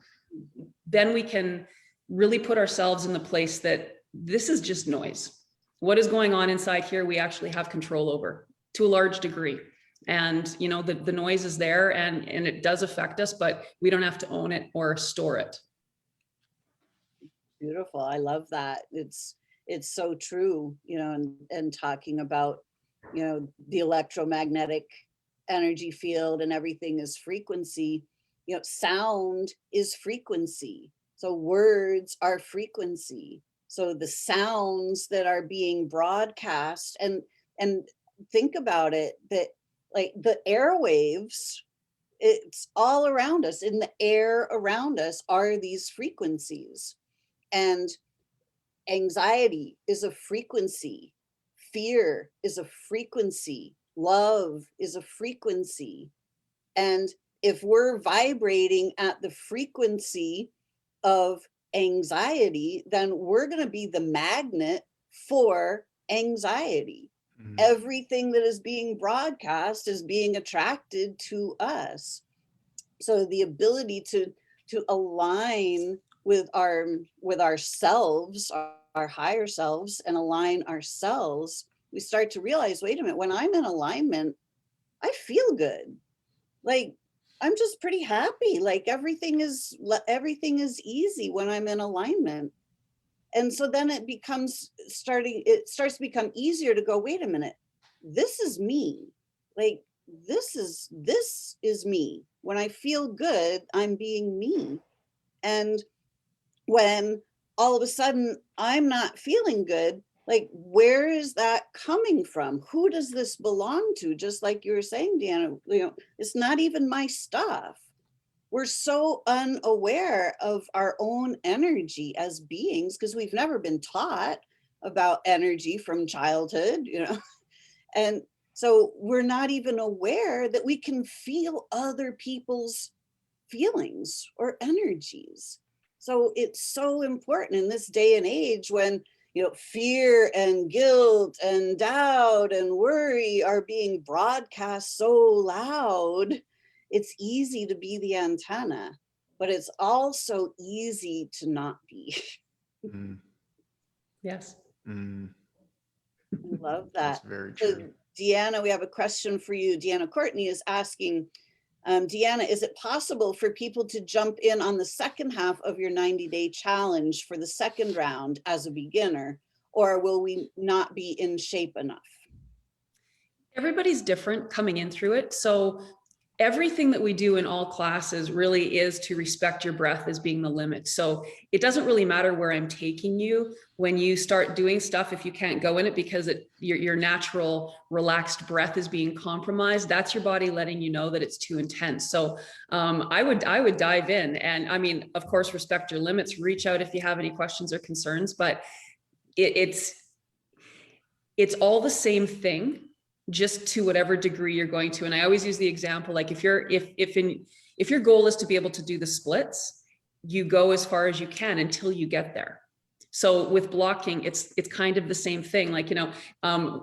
Then we can really put ourselves in the place that this is just noise. What is going on inside here, we actually have control over to a large degree. And, you know, the noise is there and it does affect us, but we don't have to own it or store it. Beautiful. I love that. It's so true, you know, and talking about, you know, the electromagnetic energy field and everything is frequency. You know, sound is frequency. So words are frequency. So the sounds that are being broadcast, and think about it, that like the airwaves, it's all around us. In the air around us are these frequencies. And anxiety is a frequency. Fear is a frequency. Love is a frequency. And if we're vibrating at the frequency of anxiety, then we're going to be the magnet for anxiety. Mm-hmm. Everything that is being broadcast is being attracted to us. So the ability to align with ourselves, our higher selves, and align ourselves, we start to realize, wait a minute, when I'm in alignment, I feel good. Like, I'm just pretty happy. Like everything is easy when I'm in alignment. And so then it starts to become easier to go, wait a minute, this is me. Like, this is me. When I feel good, I'm being me. And when all of a sudden I'm not feeling good, like, where is that coming from? Who does this belong to? Just like you were saying, Deanna, you know, it's not even my stuff. We're so unaware of our own energy as beings because we've never been taught about energy from childhood, you know. And So we're not even aware that we can feel other people's feelings or energies. So it's so important in this day and age when, you know, fear and guilt and doubt and worry are being broadcast so loud. It's easy to be the antenna, but it's also easy to not be. Mm, Yes. mm, I love that's that. very So, true. Deanna, we have a question for you. Deanna Courtney is asking, Deanna, is it possible for people to jump in on the second half of your 90-day challenge for the second round as a beginner, or will we not be in shape enough? Everybody's different coming in through it. So everything that we do in all classes really is to respect your breath as being the limit. So it doesn't really matter where I'm taking you when you start doing stuff. If you can't go in it because your natural relaxed breath is being compromised, that's your body letting you know that it's too intense. So I would dive in, and I mean, of course, respect your limits. Reach out if you have any questions or concerns, but it's all the same thing, just to whatever degree you're going to. And I always use the example, like if your goal is to be able to do the splits, you go as far as you can until you get there. So with blocking, it's kind of the same thing. Like, you know,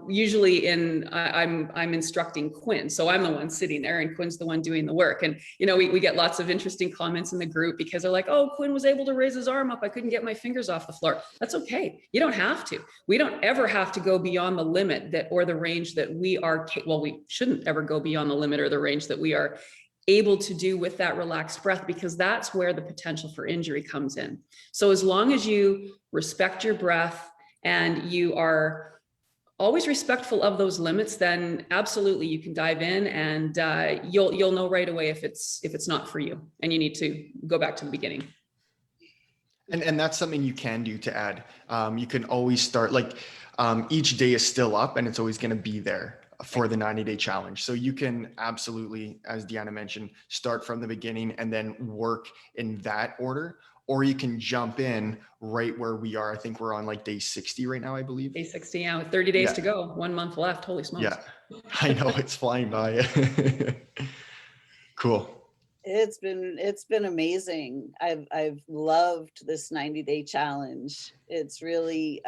usually I'm instructing Quinn. So I'm the one sitting there and Quinn's the one doing the work. And, you know, we get lots of interesting comments in the group because they're like, oh, Quinn was able to raise his arm up. I couldn't get my fingers off the floor. That's okay. You don't have to. We don't ever have to go beyond the limit that, or the range that we are, well, we shouldn't ever go beyond the limit or the range that we are able to do with that relaxed breath, because that's where the potential for injury comes in. So as long as you respect your breath and you are always respectful of those limits, then absolutely you can dive in, and you'll know right away if it's not for you and you need to go back to the beginning. And that's something you can do to add. You can always start, like, each day is still up and it's always going to be there for the 90-day challenge. So you can absolutely, as Deanna mentioned, start from the beginning and then work in that order, or you can jump in right where we are. I think we're on like day 60 right now, I believe. Day 60, yeah, with 30 days Yeah. to go, 1 month left. Holy smokes. Yeah, I know, it's flying by. Cool. It's been amazing. I've loved this 90-day challenge. It's really,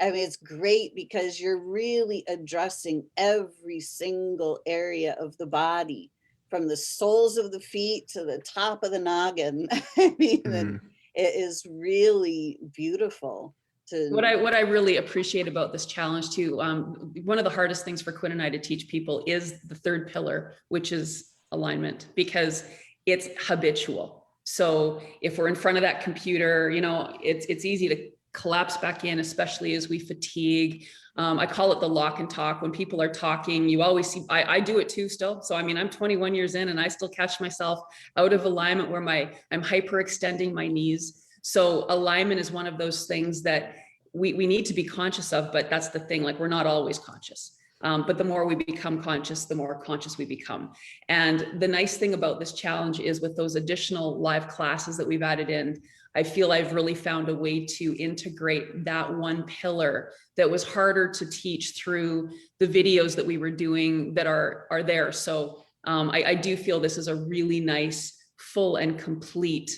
I mean, it's great because you're really addressing every single area of the body, from the soles of the feet to the top of the noggin. I mean, Mhm. it is really beautiful. What I really appreciate about this challenge too, one of the hardest things for Quinn and I to teach people is the third pillar, which is alignment, because it's habitual. So if we're in front of that computer, you know, it's easy to collapse back in, especially as we fatigue. I call it the lock and talk. When people are talking, you always see, I do it too still. So, I mean, I'm 21 years in and I still catch myself out of alignment where I'm hyperextending my knees. So alignment is one of those things that we need to be conscious of, but that's the thing, like we're not always conscious. But the more we become conscious, the more conscious we become. And the nice thing about this challenge is with those additional live classes that we've added in, I feel I've really found a way to integrate that one pillar that was harder to teach through the videos that we were doing that are there. So I do feel this is a really nice, full and complete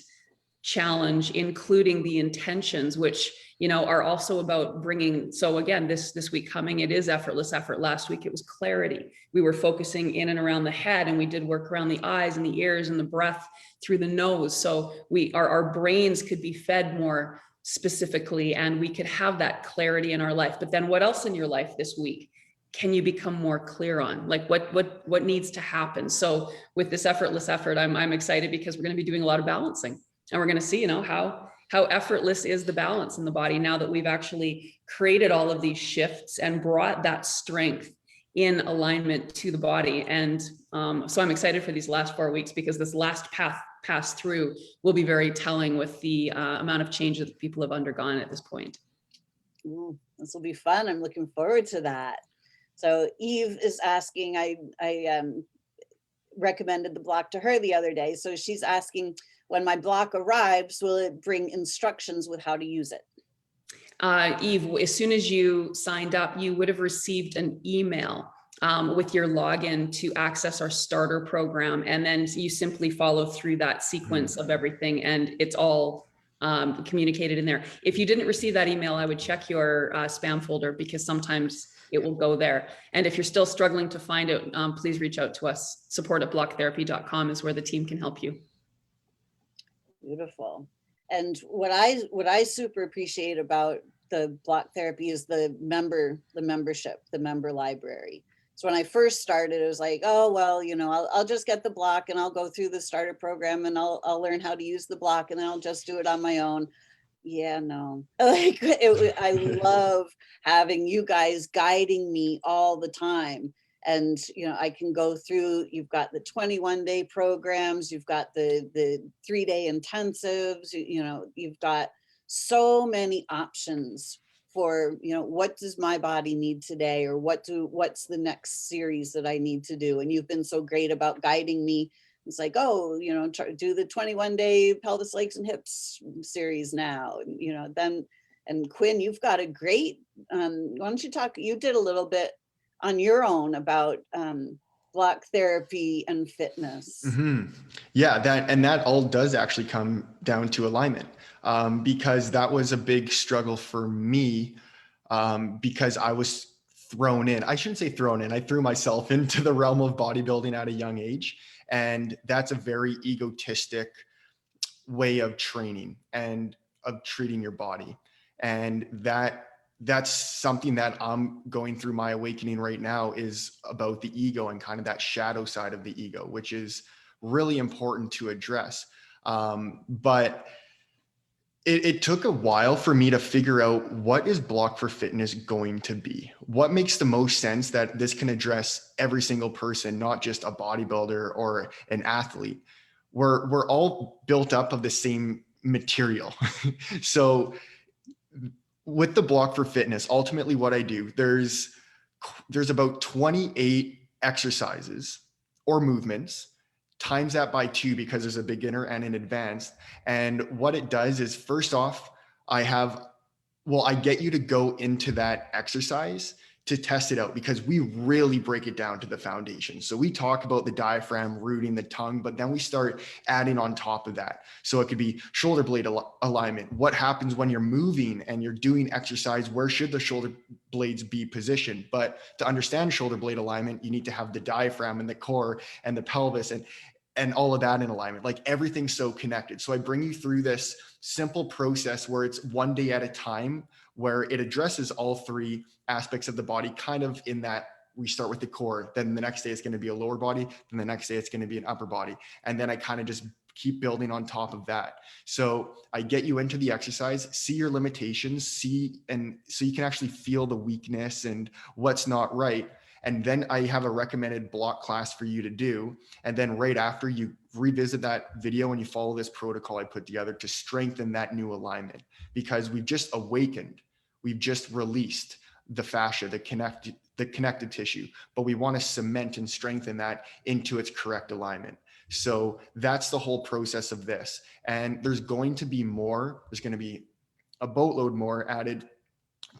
challenge, including the intentions, which, you know, are also about bringing. So again, this week coming, it is effortless effort. Last week, it was clarity. We were focusing in and around the head, and we did work around the eyes and the ears and the breath through the nose. So our brains could be fed more specifically, and we could have that clarity in our life. But then what else in your life this week can you become more clear on? Like what needs to happen? So with this effortless effort, I'm excited because we're going to be doing a lot of balancing. And we're going to see, you know, how effortless is the balance in the body now that we've actually created all of these shifts and brought that strength in alignment to the body. And so I'm excited for these last 4 weeks, because this last pass through will be very telling with the amount of change that people have undergone at this point. Ooh, this will be fun. I'm looking forward to that. So Eve is asking, I recommended the block to her the other day. So she's asking, when my block arrives, will it bring instructions with how to use it? Eve, as soon as you signed up, you would have received an email with your login to access our starter program. And then you simply follow through that sequence of everything, and it's all communicated in there. If you didn't receive that email, I would check your spam folder, because sometimes it will go there. And if you're still struggling to find it, please reach out to us. support@blocktherapy.com is where the team can help you. Beautiful. And what I super appreciate about the block therapy is the membership, the member library. So when I first started, it was like, oh, well, you know, I'll just get the block and I'll go through the starter program and I'll learn how to use the block and then I'll just do it on my own. Yeah, no, like I love having you guys guiding me all the time. And, you know, I can go through, you've got the 21-day programs, you've got the 3-day intensives, you know, you've got so many options for, you know, what does my body need today, or what's the next series that I need to do. And you've been so great about guiding me. It's like, oh, you know, do the 21-day pelvis, legs, and hips series now, you know, then, and Quinn, you've got a great, why don't you talk, you did a little bit on your own about block therapy and fitness. Yeah, that all does actually come down to alignment, because that was a big struggle for me, because I was thrown in. I shouldn't say thrown in. I threw myself into the realm of bodybuilding at a young age, and that's a very egotistic way of training and of treating your body, and that's something that I'm going through my awakening right now, is about the ego and kind of that shadow side of the ego, which is really important to address. But it took a while for me to figure out, what is Block for Fitness going to be? What makes the most sense that this can address every single person, not just a bodybuilder or an athlete? We're all built up of the same material. So with the Block for Fitness, ultimately what I do, there's about 28 exercises or movements, times that by 2 because there's a beginner and an advanced. And what it does is, first off, I get you to go into that exercise to test it out, because we really break it down to the foundation. So we talk about the diaphragm, rooting, the tongue, but then we start adding on top of that. So it could be shoulder blade alignment. What happens when you're moving and you're doing exercise? Where should the shoulder blades be positioned? But to understand shoulder blade alignment, you need to have the diaphragm and the core and the pelvis and all of that in alignment. Like, everything's so connected. So I bring you through this simple process where it's one day at a time, where it addresses all 3 aspects of the body, kind of in that we start with the core, then the next day it's going to be a lower body, then the next day it's going to be an upper body. And then I kind of just keep building on top of that. So I get you into the exercise, see your limitations, and so you can actually feel the weakness and what's not right. And then I have a recommended block class for you to do. And then right after, you revisit that video and you follow this protocol I put together to strengthen that new alignment, because we've just awakened, we've just released the fascia, the connective tissue, but we want to cement and strengthen that into its correct alignment. So that's the whole process of this. And there's going to be a boatload more added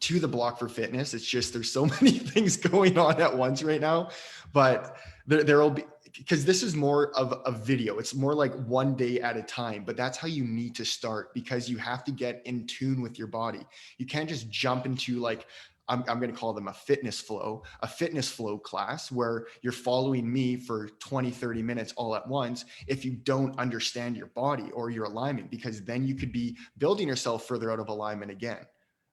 to the Block for Fitness. It's just, there's so many things going on at once right now, but there'll be, because this is more of a video. It's more like one day at a time, but that's how you need to start, because you have to get in tune with your body. You can't just jump into, like, I'm going to call them a fitness flow class, where you're following me for 20, 30 minutes all at once, if you don't understand your body or your alignment, because then you could be building yourself further out of alignment again,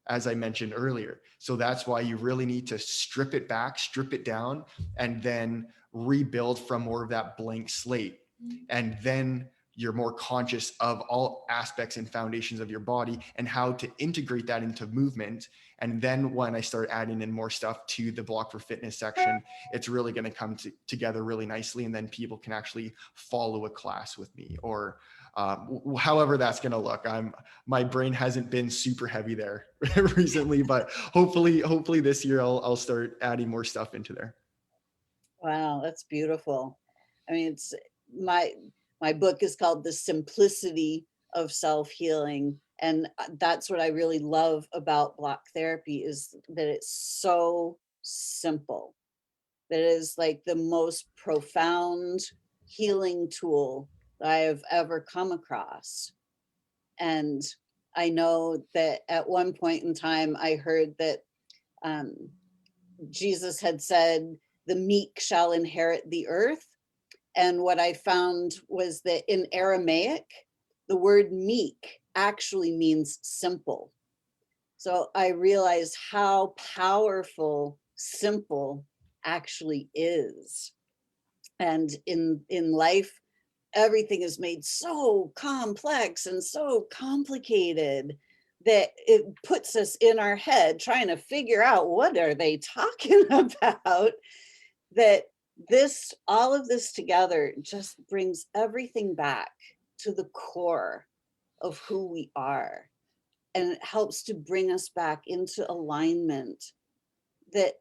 as I mentioned earlier. So that's why you really need to strip it back, strip it down, and then rebuild from more of that blank slate. And then you're more conscious of all aspects and foundations of your body and how to integrate that into movement. And then when I start adding in more stuff to the Block for Fitness section, it's really going to come together really nicely. And then people can actually follow a class with me, or however that's going to look. My brain hasn't been super heavy there recently, but hopefully this year I'll start adding more stuff into there. Wow, that's beautiful. I mean, it's my book is called The Simplicity of Self-Healing. And that's what I really love about block therapy, is that it's so simple. that is like the most profound healing tool that I have ever come across. And I know that at one point in time, I heard that Jesus had said, the meek shall inherit the earth. And what I found was that in Aramaic, the word meek actually means simple. So I realized how powerful simple actually is. And in life, everything is made so complex and so complicated that it puts us in our head trying to figure out what are they talking about. That this, all of this together just brings everything back to the core of who we are, and it helps to bring us back into alignment. That,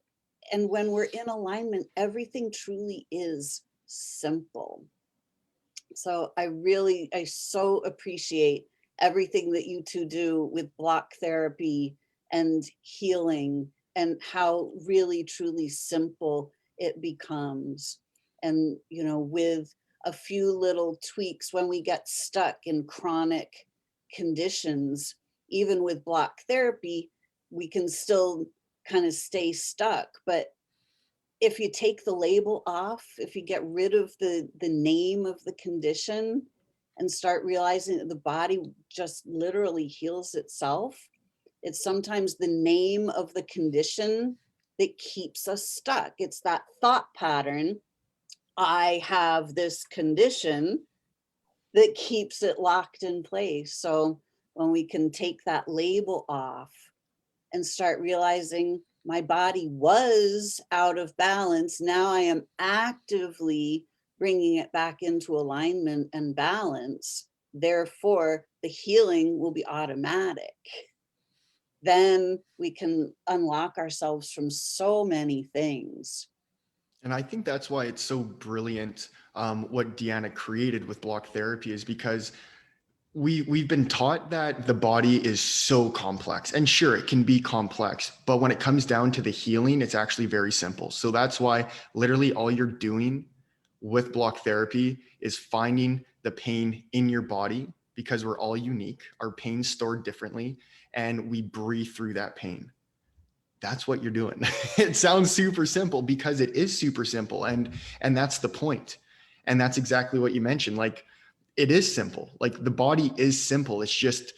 and when we're in alignment, everything truly is simple. So I so appreciate everything that you two do with block therapy and healing, and how really truly simple it becomes. And, you know, with a few little tweaks, when we get stuck in chronic conditions, even with block therapy, we can still kind of stay stuck. But if you take the label off, if you get rid of the name of the condition and start realizing that the body just literally heals itself, it's sometimes the name of the condition that keeps us stuck. It's that thought pattern, I have this condition, that keeps it locked in place. So when we can take that label off and start realizing my body was out of balance, now I am actively bringing it back into alignment and balance. Therefore, the healing will be automatic. Then we can unlock ourselves from so many things. And I think that's why it's so brilliant what Deanna created with block therapy, is because we've been taught that the body is so complex, and sure, it can be complex, but when it comes down to the healing, it's actually very simple. So that's why literally all you're doing with block therapy is finding the pain in your body, because we're all unique, our pain's stored differently, and we breathe through that pain. That's what you're doing. It sounds super simple because it is super simple, and that's the point. And that's exactly what you mentioned. Like, it is simple. Like, the body is simple. It's just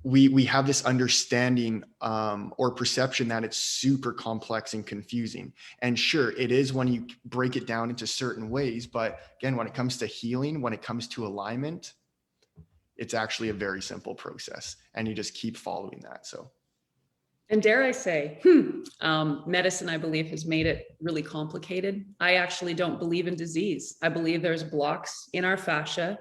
we have this understanding or perception that it's super complex and confusing. And sure, it is when you break it down into certain ways. But again, when it comes to healing, when it comes to alignment, it's actually a very simple process, and you just keep following that. So. And dare I say, medicine, I believe, has made it really complicated. I actually don't believe in disease. I believe there's blocks in our fascia,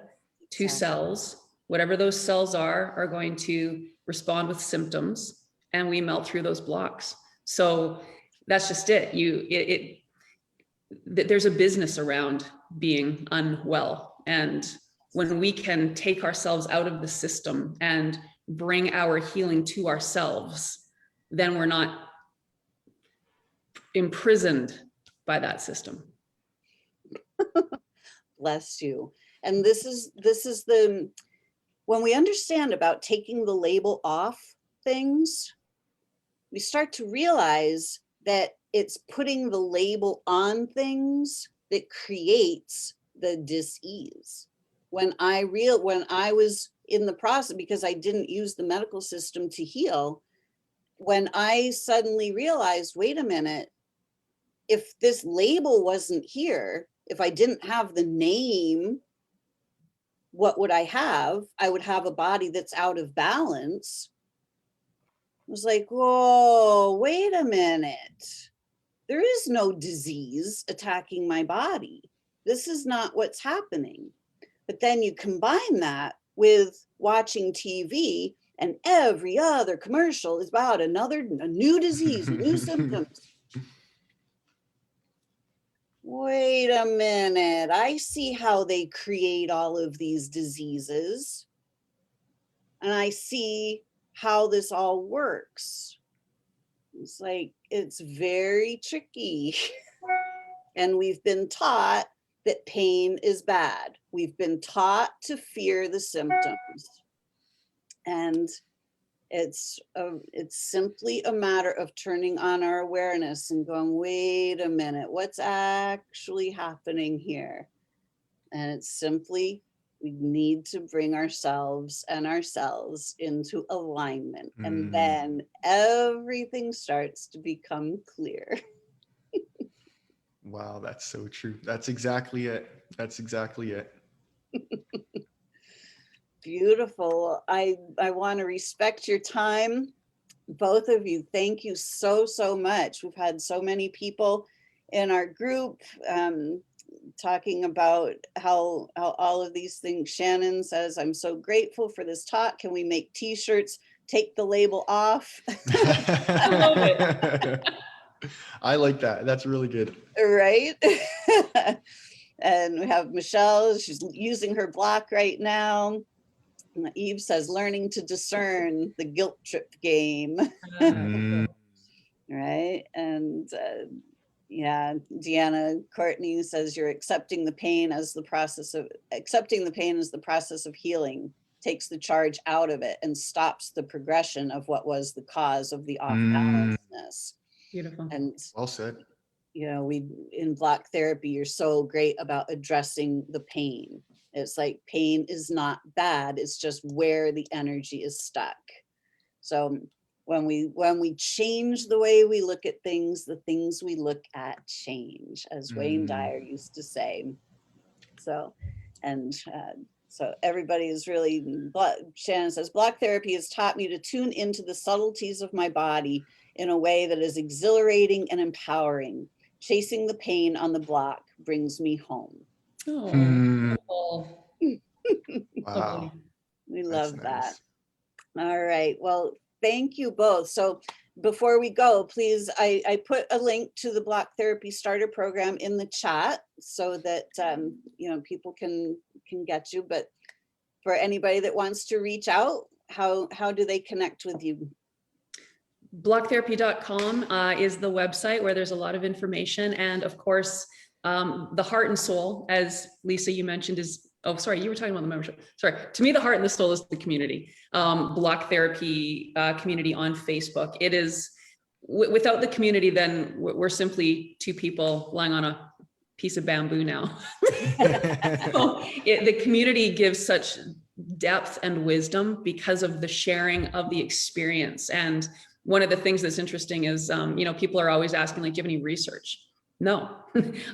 two cells. Whatever those cells are going to respond with symptoms, and we melt through those blocks. So that's just it. There's a business around being unwell. And when we can take ourselves out of the system and bring our healing to ourselves, then we're not imprisoned by that system. Bless you. And this is the, when we understand about taking the label off things, we start to realize that it's putting the label on things that creates the dis-ease. When I was in the process, because I didn't use the medical system to heal, when I suddenly realized, wait a minute, if this label wasn't here, if I didn't have the name, what would I have? I would have a body that's out of balance. I was like, whoa, wait a minute. There is no disease attacking my body. This is not what's happening. But then you combine that with watching TV, and every other commercial is about a new disease, new symptoms. Wait a minute, I see how they create all of these diseases, and I see how this all works. It's like, it's very tricky. And we've been taught that pain is bad. We've been taught to fear the symptoms. And it's simply a matter of turning on our awareness and going, wait a minute, what's actually happening here? And it's simply, we need to bring ourselves and ourselves into alignment. And then everything starts to become clear. Wow, that's so true. That's exactly it. That's exactly it. Beautiful. I want to respect your time. Both of you, thank you so, so much. We've had so many people in our group talking about how all of these things. Shannon says, I'm so grateful for this talk. Can we make t-shirts? Take the label off. I love it. I like that. That's really good. Right? And we have Michelle, she's using her block right now. Eve says, learning to discern the guilt trip game. Right? And yeah, Deanna Courtney says, you're accepting the pain as the process of healing, takes the charge out of it and stops the progression of what was the cause of the off-balancedness. Beautiful. And Well said. you know, we in block therapy, you're so great about addressing the pain. It's like pain is not bad, it's just where the energy is stuck. So when we change the way we look at things, the things we look at change, as Wayne Dyer used to say. So, and so everybody is really, Shannon says, block therapy has taught me to tune into the subtleties of my body in a way that is exhilarating and empowering. Chasing the pain on the block brings me home. Oh, Wow. We That's love nice. that. All right. Well, thank you both. So before we go, please, I put a link to the block therapy starter program in the chat so that you know, people can get you. But for anybody that wants to reach out, how do they connect with you? Blocktherapy.com is the website where there's a lot of information. And of course, the heart and soul, as Lisa, you mentioned, is, oh, sorry, you were talking about the membership. Sorry, to me, the heart and the soul is the community. Block therapy community on Facebook. It is, without the community, then we're simply two people lying on a piece of bamboo now. So the community gives such depth and wisdom because of the sharing of the experience. And one of the things that's interesting is, you know, people are always asking, like, do you have any research? No,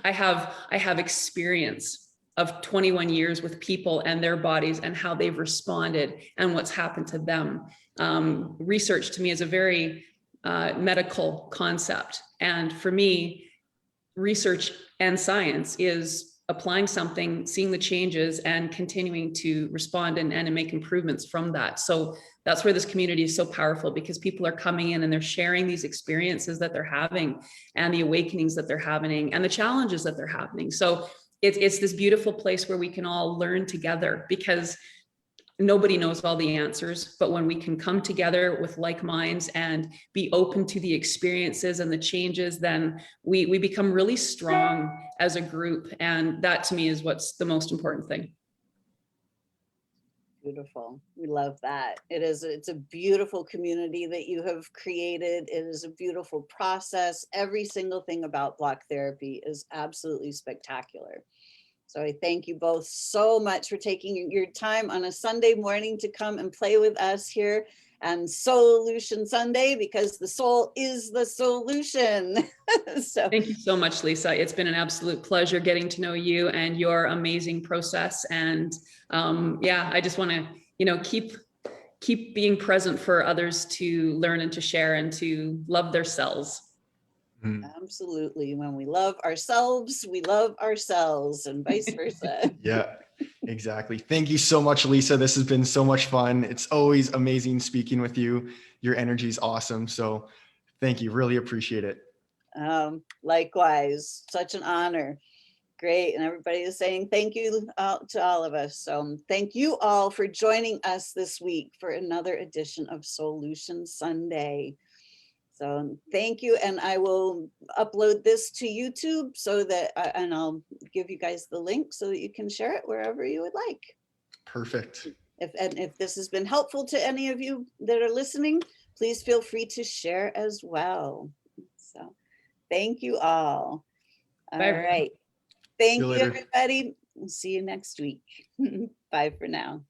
I have experience of 21 years with people and their bodies and how they've responded and what's happened to them. Research to me is a very medical concept. And for me, research and science is applying something, seeing the changes and continuing to respond and make improvements from that. So that's where this community is so powerful, because people are coming in and they're sharing these experiences that they're having and the awakenings that they're having and the challenges that they're having. So it's this beautiful place where we can all learn together, because nobody knows all the answers, but when we can come together with like minds and be open to the experiences and the changes, then we become really strong as a group. And that to me is what's the most important thing. Beautiful. We love that. It's a beautiful community that you have created. It is a beautiful process. Every single thing about block therapy is absolutely spectacular. So I thank you both so much for taking your time on a Sunday morning to come and play with us here on Solution Sunday, because the soul is the solution. So thank you so much, Lisa. It's been an absolute pleasure getting to know you and your amazing process. And yeah, I just want to, you know, keep being present for others to learn and to share and to love their selves. Absolutely. When we love ourselves, we love ourselves, and vice versa. Yeah, exactly. Thank you so much, Lisa. This has been so much fun. It's always amazing speaking with you. Your energy is awesome. So thank you. Really appreciate it. Likewise, such an honor. Great. And everybody is saying thank you to all of us. So thank you all for joining us this week for another edition of Solution Sunday. So So thank you. And I will upload this to YouTube so that, and I'll give you guys the link so that you can share it wherever you would like. Perfect. And if this has been helpful to any of you that are listening, please feel free to share as well. So thank you all. All Bye, everyone. right. Thank See you you, later. everybody. We'll see you next week. Bye for now.